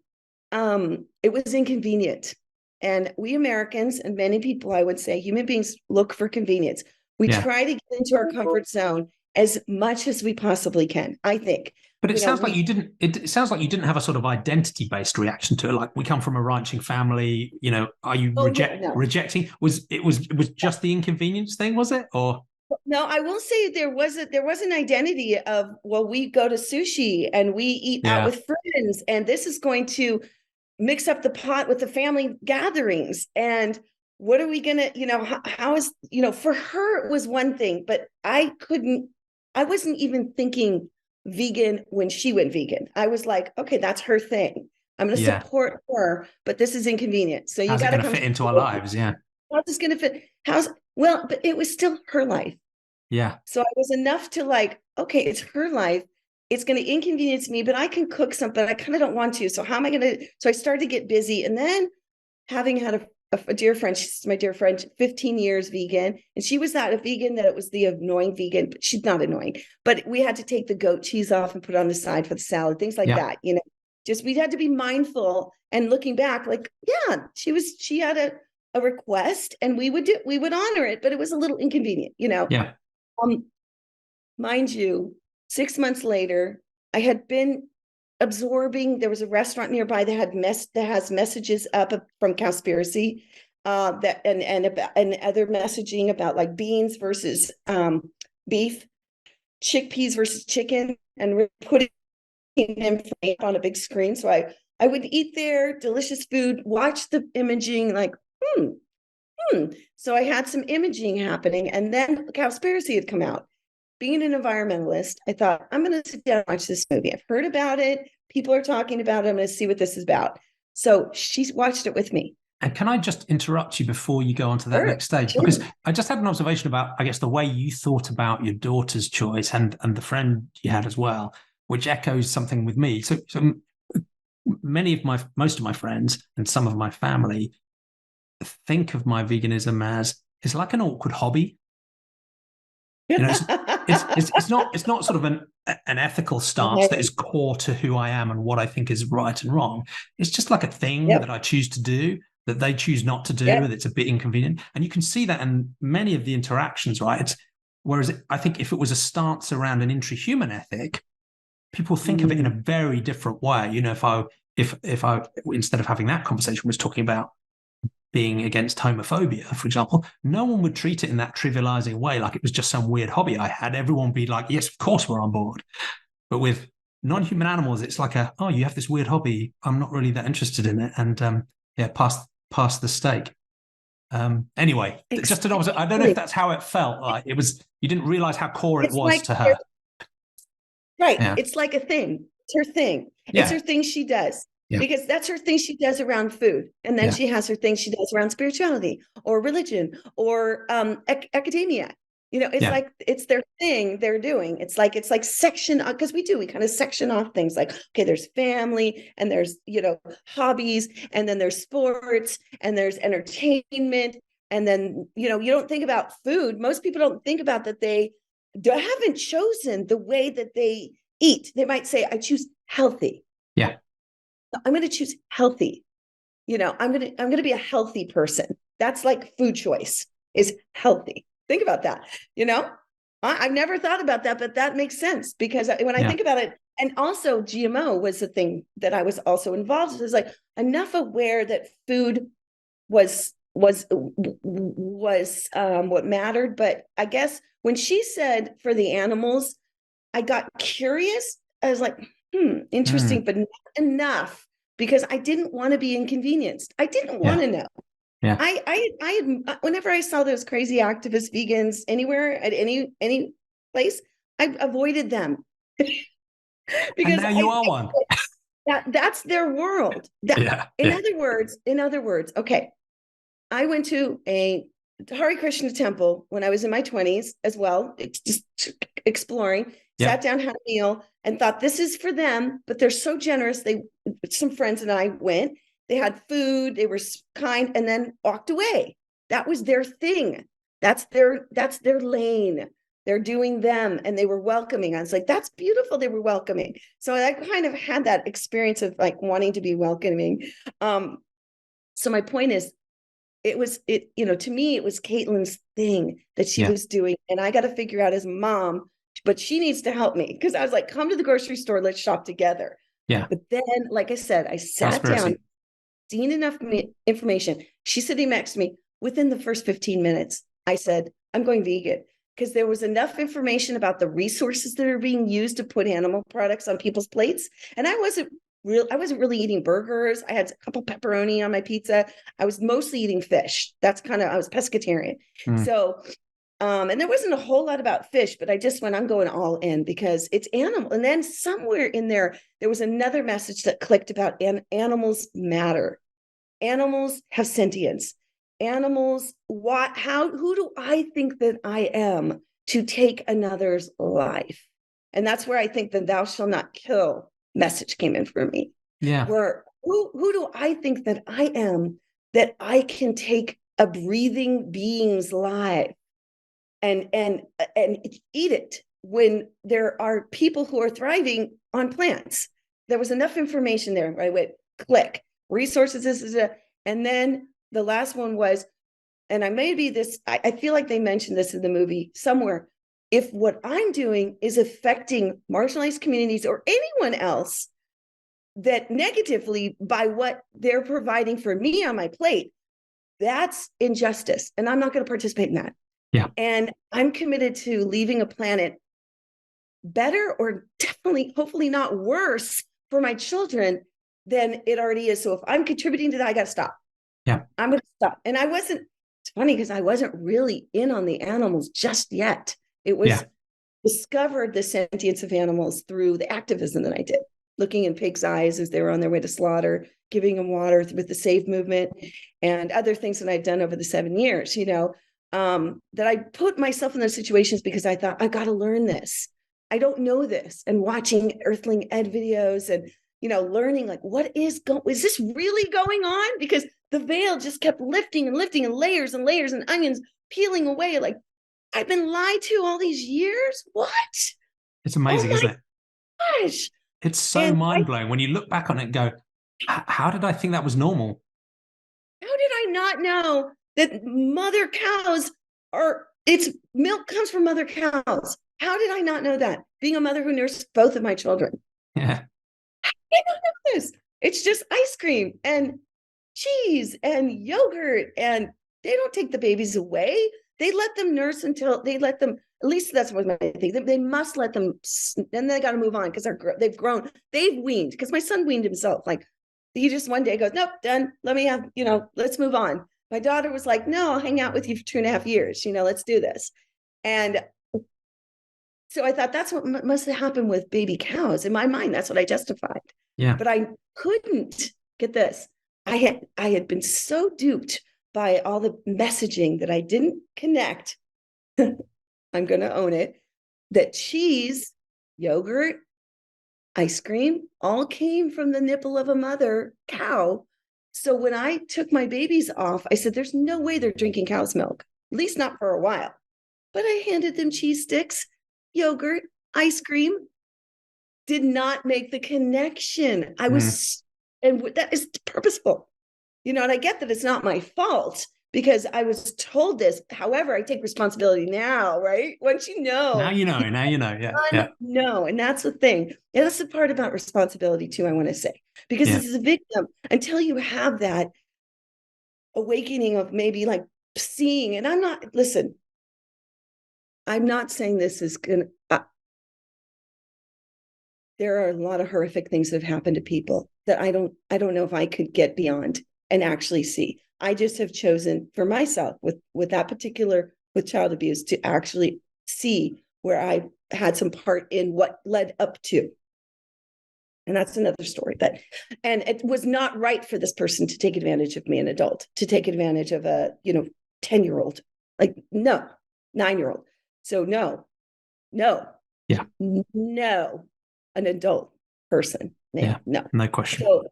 it was inconvenient. And we Americans, and many people, I would say, human beings, look for convenience. We try to get into our comfort zone as much as we possibly can, I think. But it sounds like you didn't. It sounds like you didn't have a sort of identity-based reaction to it. Like, we come from a ranching family. Are you rejecting? Was it just the inconvenience thing? Was it, or? No, I will say there was an identity of, well, we go to sushi and we eat out with friends, and this is going to mix up the pot with the family gatherings. And what are we gonna? How is For her it was one thing, but I wasn't even thinking vegan when she went vegan. I was like, okay, that's her thing. I'm going to support her, but this is inconvenient. So you got to fit into our lives. Yeah. How's this going to fit? But it was still her life. Yeah. So I was enough to like, okay, it's her life. It's going to inconvenience me, but I can cook something. I kind of don't want to. So how am I going to? So I started to get busy. And then, having had a dear friend, she's my dear friend, 15 years vegan. And she was not a vegan, that it was the annoying vegan, but she's not annoying. But we had to take the goat cheese off and put it on the side for the salad, things like that. Just we had to be mindful. And looking back, like, she had a request, and we would honor it, but it was a little inconvenient, Yeah. Mind you, 6 months later, I had been absorbing. There was a restaurant nearby that has messages up from Christspiracy. that and other messaging about like beans versus beef, chickpeas versus chicken, and putting them on a big screen. So I would eat their delicious food, watch the imaging, like, So I had some imaging happening, and then Cowspiracy had come out. Being an environmentalist, I thought, I'm going to sit down and watch this movie. I've heard about it. People are talking about it. I'm going to see what this is about. So she's watched it with me. And can I just interrupt you before you go on to that next stage? Sure. Because I just had an observation about, I guess, the way you thought about your daughter's choice and the friend you had as well, which echoes something with me. So most of my friends and some of my family think of my veganism as it's like an awkward hobby. You know, it's not sort of an ethical stance that is core to who I am and what I think is right and wrong. It's just like a thing that I choose to do, that they choose not to do, and it's a bit inconvenient. And you can see that in many of the interactions, right? Whereas I think if it was a stance around an intrahuman ethic, people think of it in a very different way. You know, if I instead of having that conversation was talking about being against homophobia, for example, no one would treat it in that trivializing way, like it was just some weird hobby I had. Everyone would be like, yes, of course we're on board. But with non-human animals, it's like you have this weird hobby. I'm not really that interested in it. And pass the steak. Anyway, just an observation. I don't know if that's how it felt. Like it was, you didn't realize how core it was to her. Right. Yeah. It's like a thing. It's her thing. Yeah. It's her thing she does. Yeah. Because that's her thing she does around food. And then she has her thing she does around spirituality or religion or academia. You know, it's like, it's their thing they're doing. It's like section, because we kind of section off things like, okay, there's family and there's, hobbies, and then there's sports and there's entertainment. And then, you don't think about food. Most people don't think about that they haven't chosen the way that they eat. They might say, I choose healthy. Yeah. I'm going to choose healthy. I'm going to be a healthy person. That's like food choice is healthy. Think about that. I've never thought about that, but that makes sense because when I think about it, and also GMO was the thing that I was also involved in. It was like enough aware that food was what mattered. But I guess when she said for the animals, I got curious. I was like, interesting, but not enough because I didn't want to be inconvenienced. I didn't want to know. Yeah. I whenever I saw those crazy activist vegans anywhere at any place, I avoided them. Because and now you are one. That's their world. In other words, okay. I went to a Hare Krishna temple when I was in my 20s as well, just exploring, sat down, had a meal, and thought this is for them, but they're so generous. Some friends and I went, they had food, they were kind, and then walked away. That was their thing. That's their lane. They're doing them, and they were welcoming. I was like, that's beautiful. They were welcoming. So I kind of had that experience of like wanting to be welcoming. So my point is, to me, it was Caitlin's thing that she was doing. And I got to figure out as a mom, but she needs to help me because I was like, come to the grocery store, let's shop together. Yeah. But then, like I said, I sat down, seen enough information. She's sitting next to me. Within the first 15 minutes, I said, I'm going vegan because there was enough information about the resources that are being used to put animal products on people's plates. And I wasn't really eating burgers. I had a couple pepperoni on my pizza. I was mostly eating fish. I was pescatarian. So, and there wasn't a whole lot about fish, but I just I'm going all in because it's animal. And then somewhere in there was another message that clicked about animals matter. Animals have sentience. Animals, who do I think that I am to take another's life? And that's where I think the thou shalt not kill message came in for me. Yeah. Where who do I think that I am that I can take a breathing being's life and eat it when there are people who are thriving on plants? There was enough information there. I went click resources. And then the last one was, and I feel like they mentioned this in the movie somewhere. If what I'm doing is affecting marginalized communities or anyone else that negatively by what they're providing for me on my plate, that's injustice, and I'm not going to participate in that. Yeah. And I'm committed to leaving a planet better, or definitely, hopefully not worse for my children than it already is. So if I'm contributing to that, I got to stop. Yeah. I'm going to stop. And it's funny because I wasn't really in on the animals just yet. It was discovered the sentience of animals through the activism that I did, looking in pigs' eyes as they were on their way to slaughter, giving them water with the Save movement, and other things that I've done over the 7 years, that I put myself in those situations because I thought, I've got to learn this. I don't know this. And watching Earthling Ed videos and, learning like, is this really going on? Because the veil just kept lifting and lifting, and layers and onions peeling away. Like, I've been lied to all these years. What? It's amazing, isn't it? Gosh. It's so mind-blowing when you look back on it and go, how did I think that was normal? How did I not know that mother cows its milk comes from mother cows? How did I not know that? Being a mother who nursed both of my children. Yeah. I don't know this. It's just ice cream and cheese and yogurt, and they don't take the babies away. They let them nurse until at least that's what my thing. They must let them, and they got to move on because they've grown. They've weaned, because my son weaned himself. Like, he just one day goes, nope, done. Let me have, let's move on. My daughter was like, no, I'll hang out with you for 2.5 years. Let's do this. And so I thought that's what must have happened with baby cows. In my mind, that's what I justified. Yeah. But I couldn't get this. I had been so duped by all the messaging that I didn't connect. I'm going to own it. That cheese, yogurt, ice cream all came from the nipple of a mother cow. So when I took my babies off, I said, there's no way they're drinking cow's milk, at least not for a while. But I handed them cheese sticks, yogurt, ice cream. Did not make the connection. And that is purposeful, and I get that it's not my fault because I was told this. However, I take responsibility now, right? Once you know. Now you know. Yeah. No, and that's the thing. And that's the part about responsibility too, I want to say. Because this is a victim until you have that awakening of maybe like seeing, and I'm not saying this is going to, there are a lot of horrific things that have happened to people that I don't know if I could get beyond and actually see. I just have chosen for myself with child abuse to actually see where I had some part in what led up to. And that's another story. And it was not right for this person to take advantage of me, an adult, to take advantage of a, 10-year-old, like, no, 9-year-old. So no, an adult person. No question. So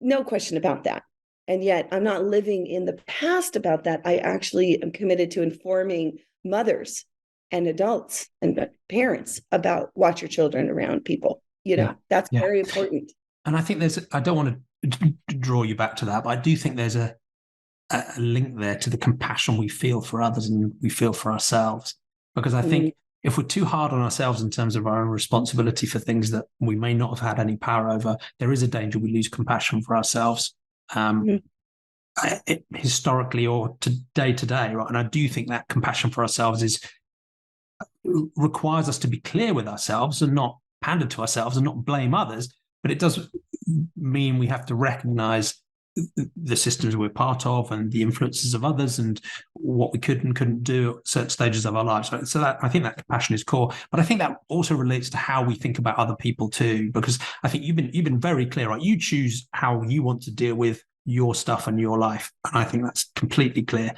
no question about that. And yet I'm not living in the past about that. I actually am committed to informing mothers and adults and parents about watch your children around people. That's very important. And I think I don't want to draw you back to that, but I do think there's a link there to the compassion we feel for others and we feel for ourselves. Because I think if we're too hard on ourselves in terms of our own responsibility for things that we may not have had any power over, there is a danger we lose compassion for ourselves historically or day to day, right? And I do think that compassion for ourselves requires us to be clear with ourselves and not pander to ourselves and not blame others. But it does mean we have to recognize the systems we're part of and the influences of others and what we could and couldn't do at certain stages of our lives. So that, I think that compassion is core, but I think that also relates to how we think about other people too, because I think you've been very clear, right? You choose how you want to deal with your stuff and your life. And I think that's completely clear.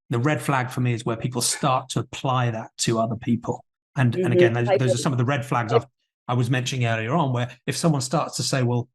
The red flag for me is where people start to apply that to other people. And again, those are some of the red flags I was mentioning earlier on, where if someone starts to say, well,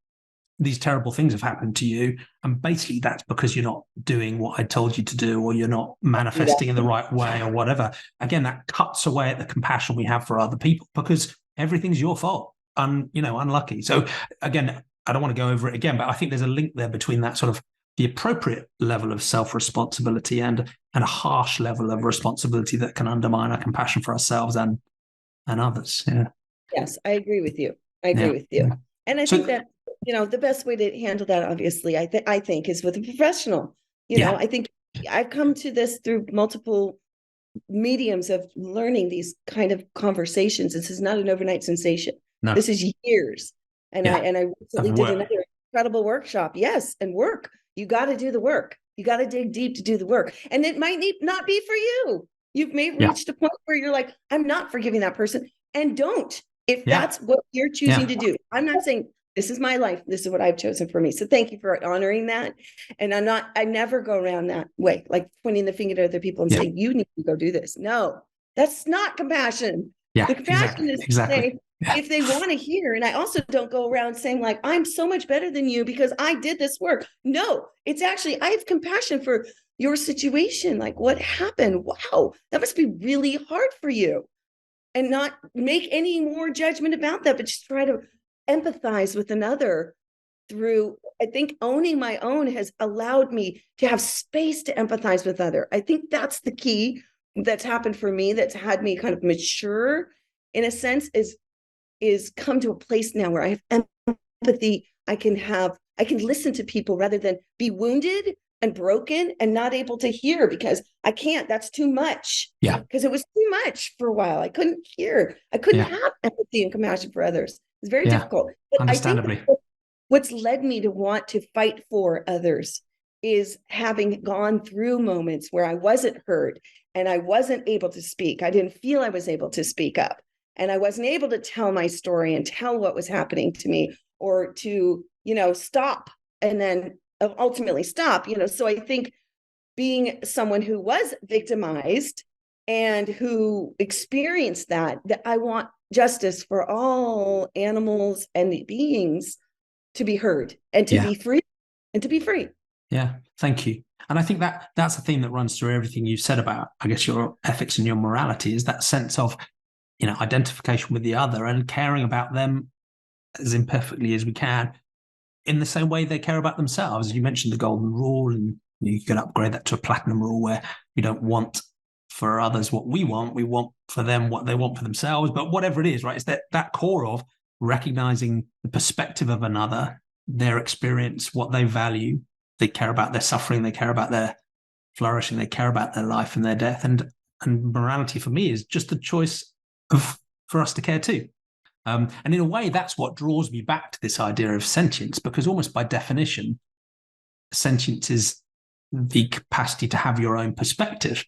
these terrible things have happened to you, and basically that's because you're not doing what I told you to do, or you're not manifesting in the right way or whatever. Again, that cuts away at the compassion we have for other people because everything's your fault, unlucky. So again, I don't want to go over it again, but I think there's a link there between that sort of the appropriate level of self-responsibility and a harsh level of responsibility that can undermine our compassion for ourselves and others. Yeah. Yes, I agree with you. And I think that, the best way to handle that, obviously, I think is with a professional. I think I've come to this through multiple mediums of learning these kind of conversations. This is not an overnight sensation. No. This is years. And Yeah. I recently did another incredible workshop. Yes, and work. You got to do the work. You got to dig deep to do the work. And it might not be for you. You've reached a point where you're like, I'm not forgiving that person. And don't, if that's what you're choosing to do. I'm not saying this is my life. This is what I've chosen for me. So thank you for honoring that. And I never go around that way, like pointing the finger to other people and saying, you need to go do this. No, that's not compassion. Yeah, the compassion is exactly. If they want to hear. And I also don't go around saying like, I'm so much better than you because I did this work. No, it's actually, I have compassion for your situation. Like, what happened? Wow, that must be really hard for you. And not make any more judgment about that, but just try to empathize with another through, I think owning my own has allowed me to have space to empathize with other. I think that's the key that's happened for me, that's had me kind of mature in a sense, is come to a place now where I have empathy. I can listen to people rather than be wounded and broken and not able to hear because I can't, that's too much. Yeah. Because it was too much for a while. I couldn't hear. I couldn't have empathy and compassion for others. It's very difficult. But understandably. I think what's led me to want to fight for others is having gone through moments where I wasn't heard and I wasn't able to speak. I didn't feel I was able to speak up. And I wasn't able to tell my story and tell what was happening to me or to, stop and then ultimately stop, So I think being someone who was victimized and who experienced that I want justice for all animals and beings to be heard and to be free and to be free. Yeah, thank you. And I think that's a theme that runs through everything you've said about, I guess, your ethics and your morality, is that sense of, identification with the other and caring about them as imperfectly as we can in the same way they care about themselves. You mentioned the golden rule, and you can upgrade that to a platinum rule where we don't want for others what we want for them what they want for themselves. But whatever it is, right, it's that core of recognizing the perspective of another, their experience, what they value. They care about their suffering, they care about their flourishing, they care about their life and their death. And morality for me is just the choice for us to care too. And in a way, that's what draws me back to this idea of sentience, because almost by definition, sentience is the capacity to have your own perspective,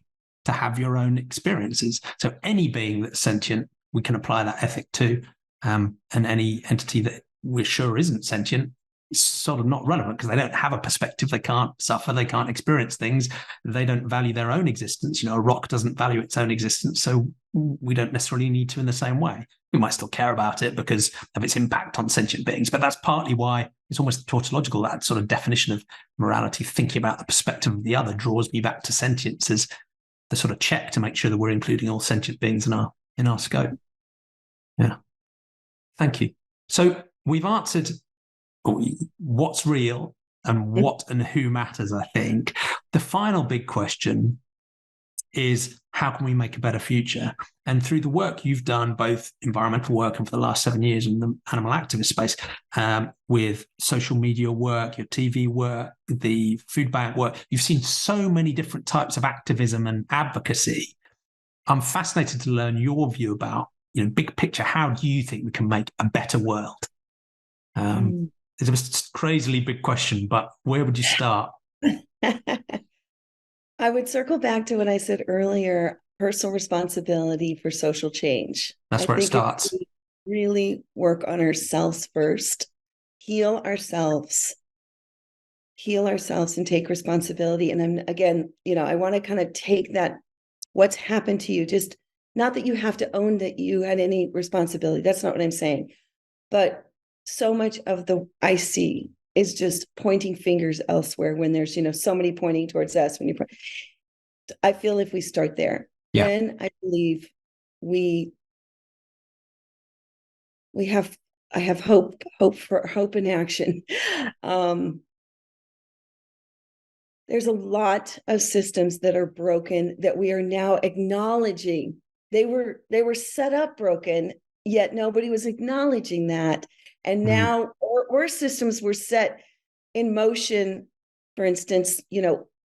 to have your own experiences. So any being that's sentient, we can apply that ethic to, and any entity that we're sure isn't sentient, it's sort of not relevant because they don't have a perspective. They can't suffer. They can't experience things. They don't value their own existence. A rock doesn't value its own existence. So we don't necessarily need to in the same way. We might still care about it because of its impact on sentient beings. But that's partly why it's almost tautological. That sort of definition of morality, thinking about the perspective of the other, draws me back to sentience as the sort of check to make sure that we're including all sentient beings in our scope. Yeah. Thank you. So we've answered what's real and what and who matters, I think. The final big question is, how can we make a better future? And through the work you've done, both environmental work and for the last 7 years in the animal activist space, with social media work, your TV work, the food bank work, you've seen so many different types of activism and advocacy. I'm fascinated to learn your view about, big picture. How do you think we can make a better world? It's a crazily big question, but where would you start? I would circle back to what I said earlier, personal responsibility for social change. That's where it starts. If we really work on ourselves first, heal ourselves and take responsibility. And I want to kind of take that, what's happened to you, just not that you have to own that you had any responsibility. That's not what I'm saying. But so much of I see is just pointing fingers elsewhere when there's, so many pointing towards us. I feel if we start there, then I believe I have hope in action. There's a lot of systems that are broken that we are now acknowledging. They were set up broken, yet nobody was acknowledging that. And now, or systems were set in motion, for instance,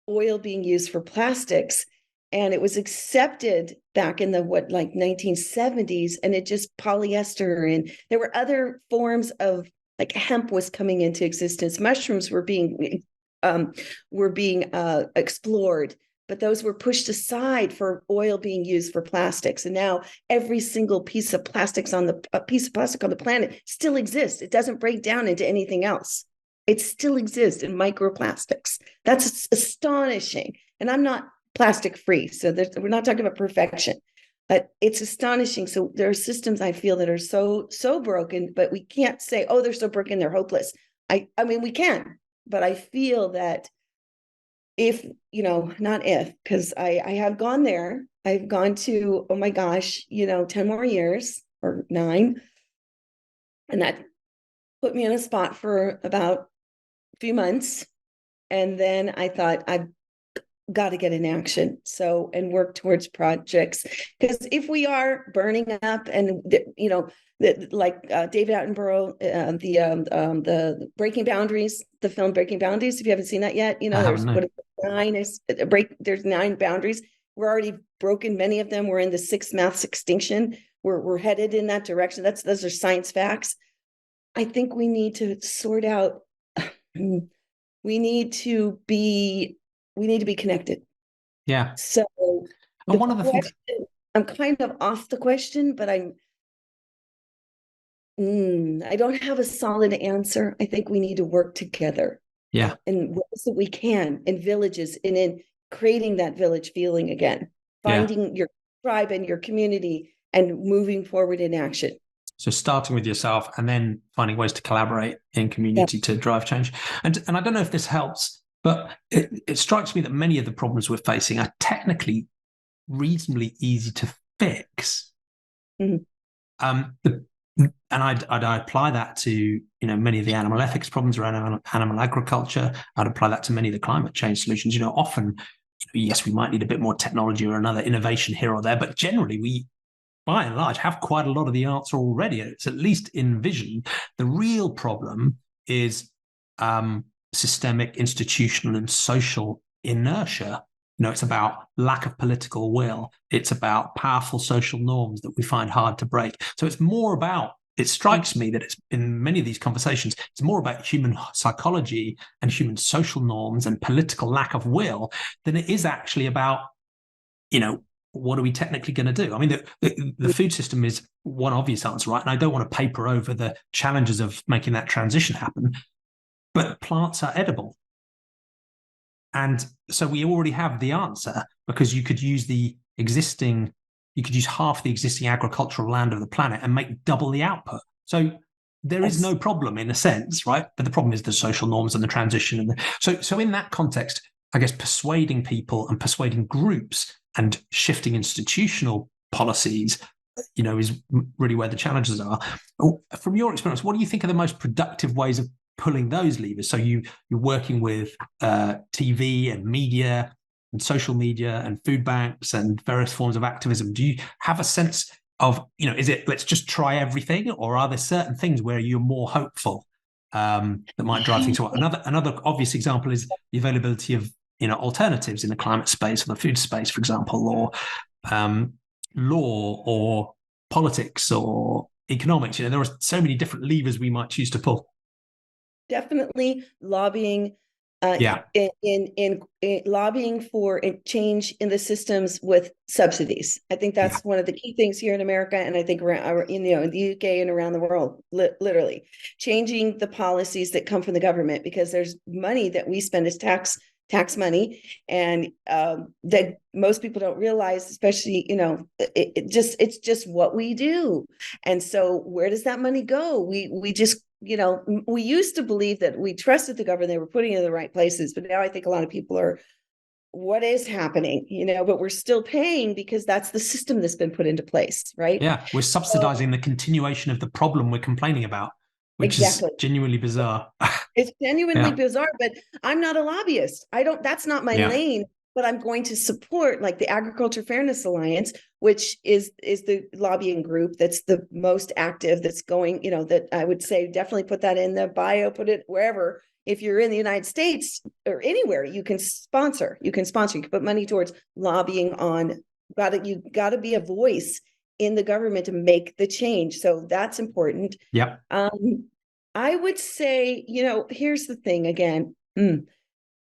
oil being used for plastics. And it was accepted back in the 1970s, and it just polyester, and there were other forms of, like, hemp was coming into existence. Mushrooms were being explored, but those were pushed aside for oil being used for plastics. And now every single piece of plastic on the planet still exists. It doesn't break down into anything else. It still exists in microplastics. That's astonishing. And I'm not plastic free, so we're not talking about perfection, but it's astonishing. So there are systems, I feel, that are so broken, but we can't say, oh, they're so broken, they're hopeless. I mean, we can, but I feel that if, not if, because I have gone there, I've gone to, oh my gosh, 10 more years or 9, and that put me in a spot for about a few months. And then I thought, I've got to get in action. So, and work towards projects, because if we are burning up, and like David Attenborough, the Breaking Boundaries, the film Breaking Boundaries. If you haven't seen that yet, there's there's 9 boundaries. We're already broken many of them. We're in the 6th mass extinction. We're headed in that direction. Those are science facts. I think we need to sort out. We need to be connected. Yeah. So one of the things, I'm kind of off the question, but I don't have a solid answer. I think we need to work together. Yeah. And ways that we can, in villages, and in creating that village feeling again, finding your tribe and your community and moving forward in action. So starting with yourself and then finding ways to collaborate in community to drive change. And I don't know if this helps, but it strikes me that many of the problems we're facing are technically reasonably easy to fix. Mm-hmm. And I'd apply that to many of the animal ethics problems around animal agriculture. I'd apply that to many of the climate change solutions. Often, yes, we might need a bit more technology or another innovation here or there, but generally we, by and large, have quite a lot of the answer already. It's at least in vision. The real problem is systemic, institutional, and social inertia. It's about lack of political will. It's about powerful social norms that we find hard to break. So it's more about, it strikes me that it's in many of these conversations, it's more about human psychology and human social norms and political lack of will than it is actually about, what are we technically going to do? I mean, the food system is one obvious answer, right? And I don't want to paper over the challenges of making that transition happen, but plants are edible. And so we already have the answer, because you could use half the existing agricultural land of the planet and make double the output. So there is no problem in a sense, right? But the problem is the social norms and the transition. So in that context, I guess persuading people and persuading groups and shifting institutional policies, is really where the challenges are. From your experience, what do you think are the most productive ways of pulling those levers? So you're working with TV and media and social media and food banks and various forms of activism. Do you have a sense of, is it let's just try everything, or are there certain things where you're more hopeful that might drive things forward? Another obvious example is the availability of alternatives in the climate space or the food space, for example, or law or politics or economics. There are so many different levers we might choose to pull. Definitely lobbying, in lobbying for a change in the systems with subsidies. I think that's one of the key things here in America, and I think around in the UK and around the world. Literally changing the policies that come from the government, because there's money that we spend as tax money, and that most people don't realize, especially it's just what we do. And so where does that money go? We just we used to believe that we trusted the government, they were putting it in the right places, but now I think a lot of people are, what is happening? But we're still paying because that's the system that's been put into place, right? Yeah, we're subsidizing the continuation of the problem we're complaining about, which is genuinely bizarre. It's genuinely bizarre, but I'm not a lobbyist. That's not my lane, but I'm going to support, like, the Agriculture Fairness Alliance, which is the lobbying group that's the most active, that's going, that I would say definitely put that in the bio, put it wherever, if you're in the United States or anywhere, you can sponsor, you can put money towards lobbying on, you got to be a voice in the government to make the change. So that's important. Yep. I would say, here's the thing again.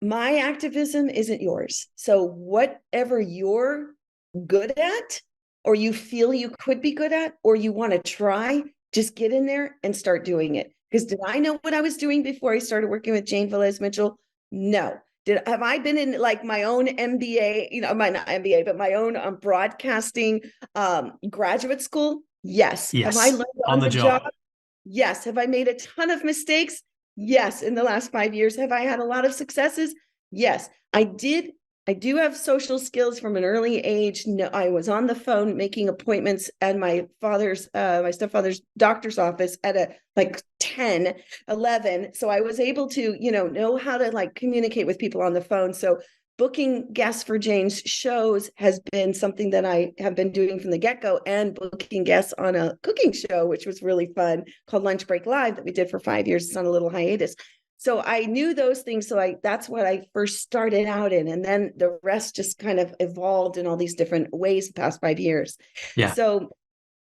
My activism isn't yours. So whatever you're good at, or you feel you could be good at, or you want to try, just get in there and start doing it. Because did I know what I was doing before I started working with Jane Velez Mitchell? No. Have I been in like my own MBA, not MBA, but my own broadcasting graduate school? Yes. Yes. Have I learned on the job? Yes. Have I made a ton of mistakes? Yes. In the last 5 years. Have I had a lot of successes? Yes. I do have social skills from an early age. No, I was on the phone making appointments at my stepfather's doctor's office at like 10, 11. So I was able to, know how to like communicate with people on the phone. So booking guests for Jane's shows has been something that I have been doing from the get-go, and booking guests on a cooking show, which was really fun, called LunchBreakLIVE, that we did for 5 years. It's on a little hiatus. So I knew those things. So that's what I first started out in. And then the rest just kind of evolved in all these different ways the past 5 years. Yeah. So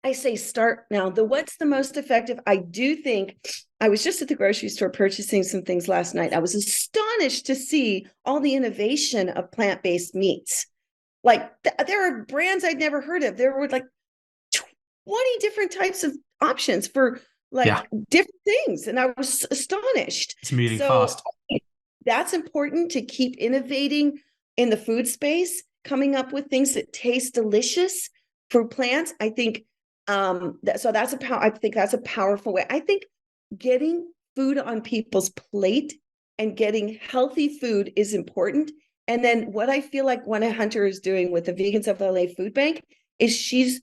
I say start now. What's the most effective? I do think, I was just at the grocery store purchasing some things last night. I was astonished to see all the innovation of plant-based meats. Like there are brands I'd never heard of. There were like 20 different types of options for different things. And I was astonished. It's moving fast. That's important, to keep innovating in the food space, coming up with things that taste delicious for plants. I think that's a powerful way. I think getting food on people's plate and getting healthy food is important. And then what I feel like Gwenna Hunter is doing with the Vegans of LA Food Bank is she's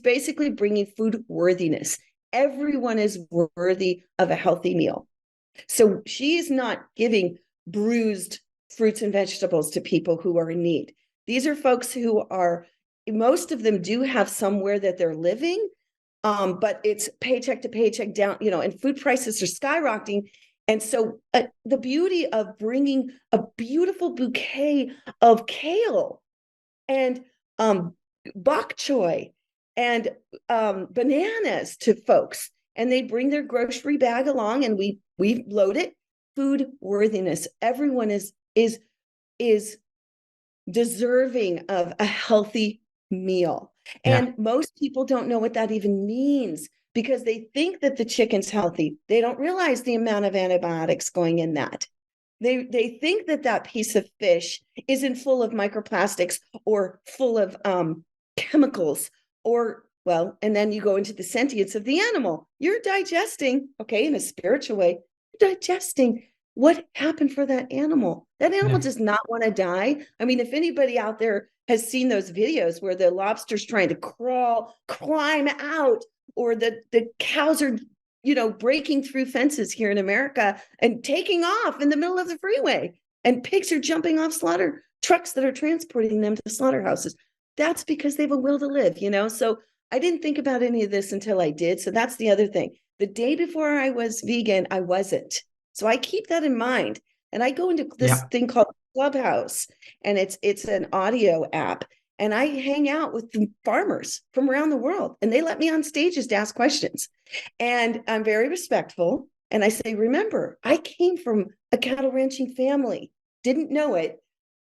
basically bringing food worthiness. Everyone is worthy of a healthy meal. So she is not giving bruised fruits and vegetables to people who are in need. These are folks who most of them do have somewhere that they're living, but it's paycheck to paycheck down, and food prices are skyrocketing. And so the beauty of bringing a beautiful bouquet of kale and bok choy and bananas to folks, and they bring their grocery bag along, and we load it. Food worthiness. Everyone is deserving of a healthy meal. And most people don't know what that even means, because they think that the chicken's healthy. They don't realize the amount of antibiotics going in that. They think that piece of fish isn't full of microplastics or full of chemicals, and then you go into the sentience of the animal. You're digesting, in a spiritual way, you're digesting what happened for that animal. That animal does not want to die. I mean, if anybody out there has seen those videos where the lobster's trying to climb out, or the cows are, breaking through fences here in America and taking off in the middle of the freeway, and pigs are jumping off slaughter trucks that are transporting them to the slaughterhouses. That's because they have a will to live, So I didn't think about any of this until I did. So that's the other thing. The day before I was vegan, I wasn't. So I keep that in mind. And I go into this thing called Clubhouse, and it's an audio app. And I hang out with the farmers from around the world, and they let me on stages to ask questions. And I'm very respectful. And I say, remember, I came from a cattle ranching family, didn't know it.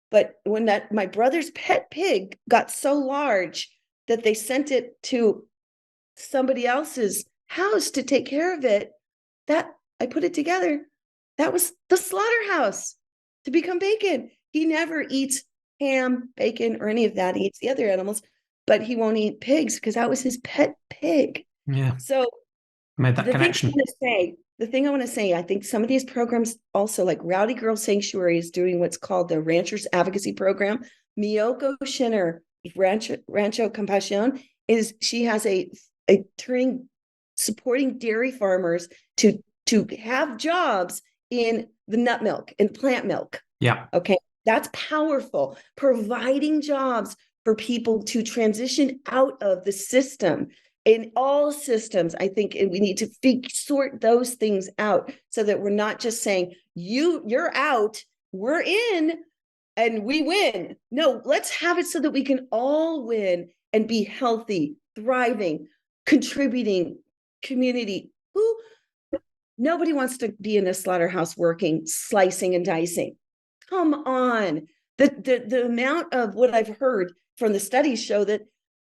But when my brother's pet pig got so large that they sent it to somebody else's house to take care of it, that I put it together. That was the slaughterhouse to become bacon. He never eats ham, bacon, or any of that. He eats the other animals, but he won't eat pigs because that was his pet pig. Yeah. So made that connection. The thing I want to say, I think some of these programs also, like Rowdy Girl Sanctuary is doing what's called the Ranchers Advocacy Program. Miyoko Shinner, Rancho Compasión, she has a turning, supporting dairy farmers to have jobs in the nut milk and plant milk. Yeah. Okay. That's powerful. Providing jobs for people to transition out of the system. in all systems, I think we need to sort those things out so that we're not just saying, you're out, we're in, and we win. No, let's have it so that we can all win and be healthy, thriving, contributing community. Nobody wants to be in a slaughterhouse working, slicing and dicing. Come on. The amount of what I've heard from the studies show that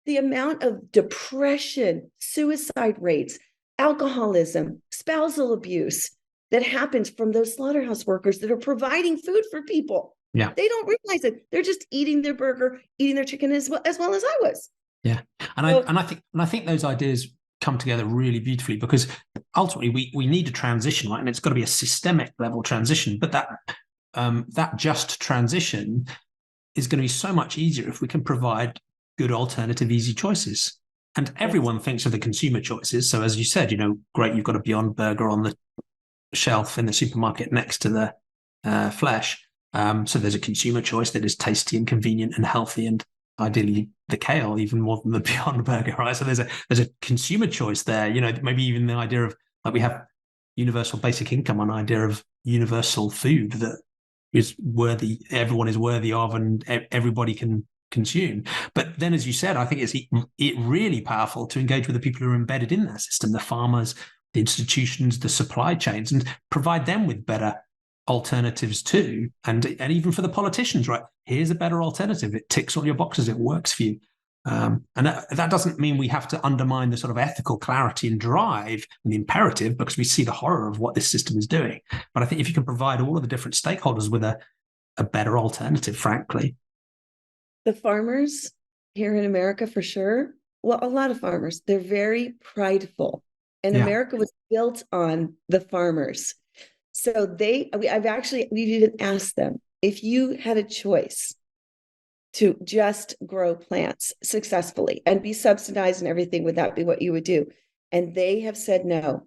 the amount of depression, suicide rates, alcoholism, spousal abuse that happens from those slaughterhouse workers that are providing food for people. Yeah. They don't realize it. They're just eating their burger, eating their chicken as well as I was. Yeah. I think those ideas come together really beautifully, because ultimately we need a transition, right? And it's got to be a systemic level transition. But that just transition is going to be so much easier if we can provide good alternative, easy choices. And everyone thinks of the consumer choices. So as you said, great, you've got a Beyond Burger on the shelf in the supermarket next to the flesh. So there's a consumer choice that is tasty and convenient and healthy, and ideally the kale even more than the Beyond Burger, right? So there's a consumer choice there. Maybe even the idea of, like, we have universal basic income, an idea of universal food that is worthy, everyone is worthy of, and everybody can consume. But then, as you said, I think it's really powerful to engage with the people who are embedded in that system, the farmers, the institutions, the supply chains, and provide them with better alternatives too. And even for the politicians, right? Here's a better alternative. It ticks all your boxes. It works for you. And that doesn't mean we have to undermine the sort of ethical clarity and drive and the imperative, because we see the horror of what this system is doing. But I think if you can provide all of the different stakeholders with a better alternative, frankly. The farmers here in America, for sure. Well, a lot of farmers, they're very prideful. And America was built on the farmers. So we've even asked them, if you had a choice to just grow plants successfully and be subsidized and everything, would that be what you would do? And they have said no,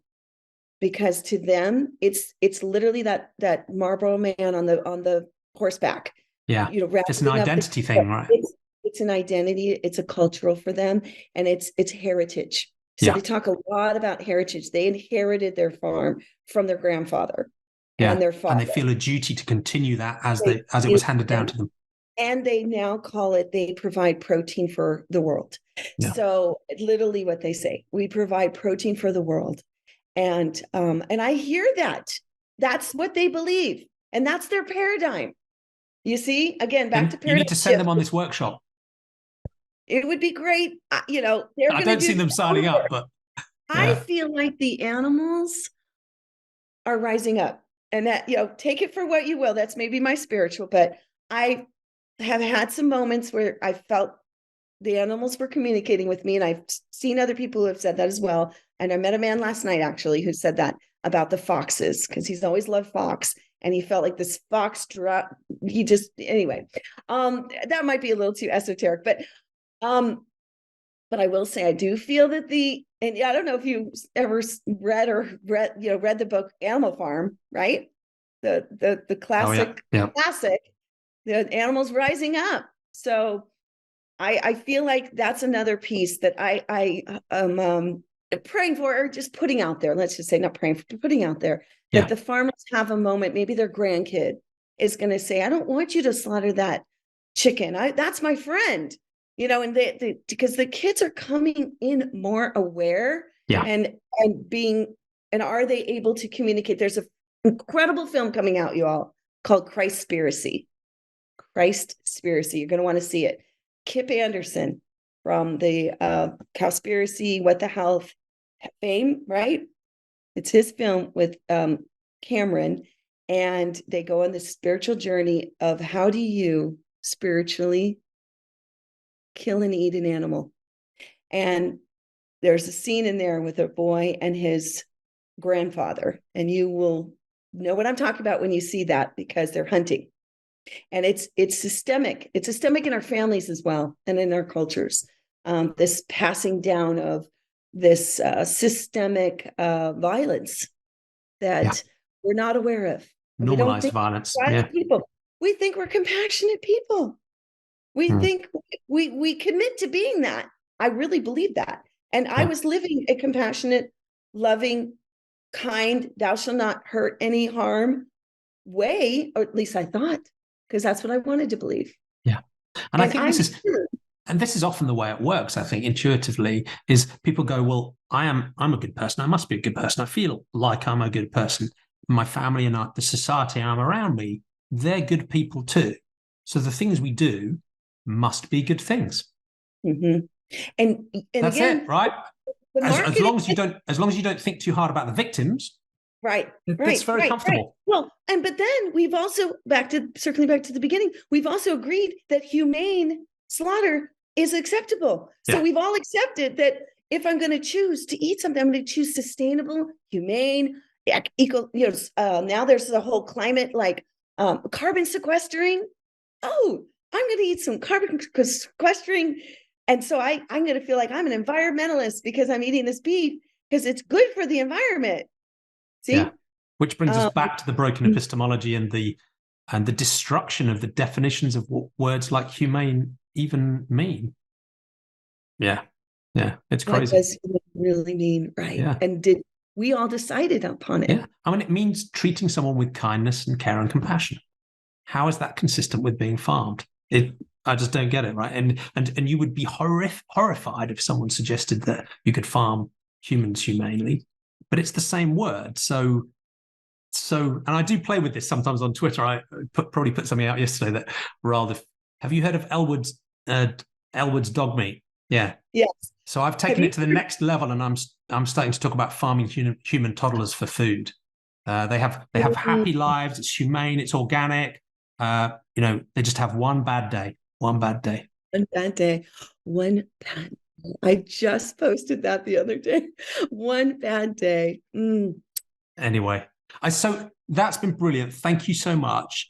because to them, it's literally that Marlboro man on the horseback. Yeah, it's an identity thing, right? It's an identity. It's a cultural for them, and it's heritage. So they talk a lot about heritage. They inherited their farm from their grandfather and their father, and they feel a duty to continue that as it was handed down to them. And they now call it, they provide protein for the world. Yeah. So literally what they say, we provide protein for the world. And I hear that. That's what they believe. And that's their paradigm. You see, again, back to paradigm. You need to send them on this workshop. It would be great. I don't see them signing up, but I feel like the animals are rising up, and that, take it for what you will. That's maybe my spiritual, but I have had some moments where I felt the animals were communicating with me, and I've seen other people who have said that as well. And I met a man last night, actually, who said that about the foxes, because he's always loved fox. And he felt like this fox drop. Anyway, that might be a little too esoteric, but I will say, I do feel that and I don't know if you ever read the book Animal Farm, right? The classic, classic, the animals rising up. So I feel like that's another piece that I am praying for, or just putting out there. Let's just say, not praying for, but putting out there. That the farmers have a moment, maybe their grandkid is going to say, I don't want you to slaughter that chicken. That's my friend, and because the kids are coming in more aware and are they able to communicate? There's an incredible film coming out, you all, called Christspiracy. You're going to want to see it. Kip Anderson from the Cowspiracy, What the Health fame, right? It's his film with Cameron, and they go on this spiritual journey of how do you spiritually kill and eat an animal. And there's a scene in there with a boy and his grandfather, and you will know what I'm talking about when you see that, because they're hunting. And it's systemic. It's systemic in our families as well, and in our cultures. This passing down of this systemic violence that we're not aware of. Normalized violence. People. We think we're compassionate people. We think we commit to being that. I really believe that. And I was living a compassionate, loving, kind, thou shalt not hurt any harm way, or at least I thought, because that's what I wanted to believe. Yeah. And I think this is often the way it works, I think, intuitively, is people go, well, I'm a good person. I must be a good person. I feel like I'm a good person. My family and the society I'm around me, they're good people too. So the things we do must be good things. Mm-hmm. And that's again, it, right? As long as you don't think too hard about the victims, right, it's very comfortable. Right. Well, but then we've also circling back to the beginning, we've also agreed that humane slaughter is acceptable. So we've all accepted that if I'm going to choose to eat something, I'm going to choose sustainable, humane, eco. Now there's a whole climate like carbon sequestering. Oh, I'm going to eat some carbon sequestering. And so I'm going to feel like I'm an environmentalist because I'm eating this beef because it's good for the environment. See? Yeah. Which brings us back to the broken epistemology and the destruction of the definitions of what words like humane even mean. Yeah. It's crazy. What does it really mean? Right. Yeah. And we all decided upon it? Yeah. I mean, it means treating someone with kindness and care and compassion. How is that consistent with being farmed? I just don't get it, right? And you would be horrified if someone suggested that you could farm humans humanely, but it's the same word. So, and I do play with this sometimes on Twitter. I probably put something out yesterday that have you heard of Elwood's dog meat? Yeah. Yes. So I've taken it to the next level, and I'm starting to talk about farming human toddlers for food. They have happy lives. It's humane. It's organic. They just have one bad day. One bad day. I just posted that the other day. One bad day. Anyway, so that's been brilliant. Thank you so much.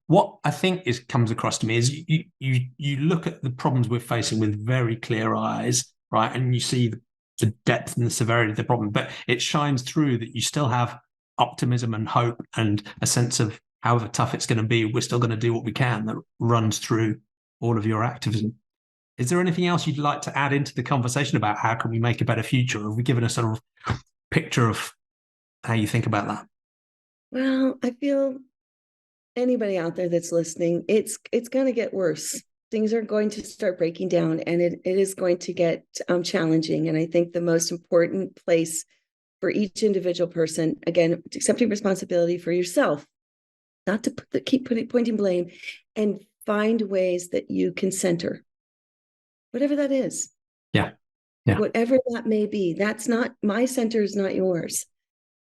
What I think comes across to me is you look at the problems we're facing with very clear eyes, right? And you see the depth and the severity of the problem, but it shines through that you still have optimism and hope and a sense of however tough it's going to be, we're still going to do what we can, that runs through all of your activism. Is there anything else you'd like to add into the conversation about how can we make a better future? Or have we given a sort of picture of how you think about that? Well, I feel anybody out there that's listening, it's going to get worse. Things are going to start breaking down, and it is going to get challenging. And I think the most important place for each individual person, again, accepting responsibility for yourself, not to keep pointing blame, and find ways that you can center, whatever that is. Yeah. Whatever that may be. That's not my center, is not yours,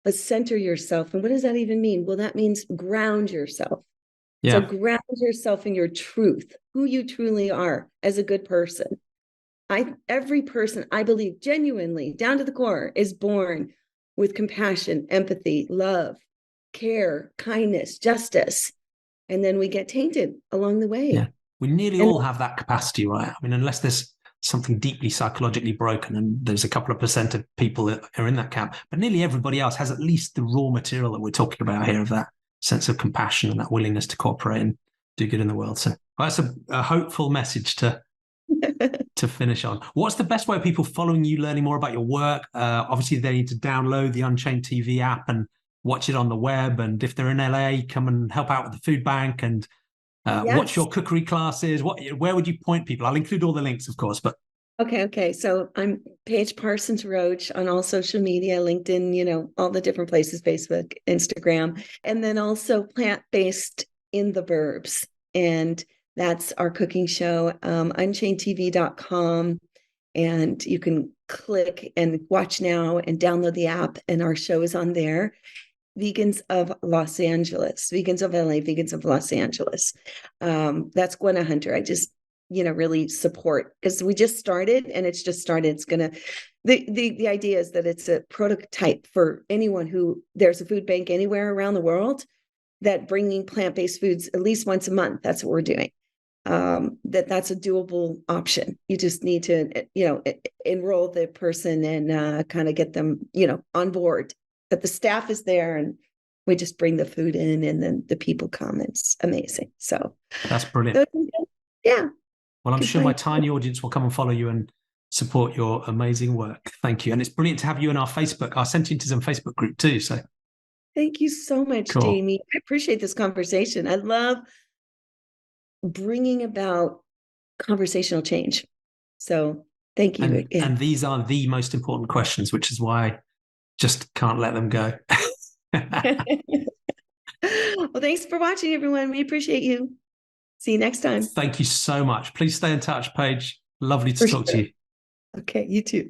but center yourself. And what does that even mean? Well, that means ground yourself. Yeah. So ground yourself in your truth, who you truly are as a good person. Every person, I believe, genuinely, down to the core, is born with compassion, empathy, love, care, kindness, justice. And then we get tainted along the way. Yeah. We nearly all have that capacity, right? I mean, unless there's something deeply psychologically broken, and there's a couple of % of people that are in that camp, but nearly everybody else has at least the raw material that we're talking about here, of that sense of compassion and that willingness to cooperate and do good in the world. So that's a hopeful message to finish on. What's the best way of people following you, learning more about your work? Obviously, they need to download the Unchained TV app and watch it on the web. And if they're in LA, come and help out with the food bank and watch your cookery classes. Where would you point people? I'll include all the links, of course, but. Okay. So I'm Paige Parsons Roache on all social media, LinkedIn, all the different places, Facebook, Instagram, and then also plant-based in the Burbs. And that's our cooking show, UnchainedTV.com. And you can click and watch now and download the app, and our show is on there. Vegans of Los Angeles, Vegans of LA, Vegans of Los Angeles. That's Gwenna Hunter. I just, really support, because we just started, and it's just started. It's going to, the idea is that it's a prototype for anyone who, there's a food bank anywhere around the world, that bringing plant-based foods at least once a month. That's what we're doing. That's a doable option. You just need to, enroll the person and kind of get them, on board. But the staff is there, and we just bring the food in, and then the people come. It's amazing. So that's brilliant. Yeah. Well, I'm sure my tiny audience will come and follow you and support your amazing work. Thank you. And it's brilliant to have you in our Sentientism Facebook group too. So thank you so much, cool. Jamie. I appreciate this conversation. I love bringing about conversational change. So thank you again. And these are the most important questions, which is why I just can't let them go. Well, thanks for watching, everyone. We appreciate you. See you next time. Thank you so much. Please stay in touch, Paige. Lovely to talk to you. Okay, you too.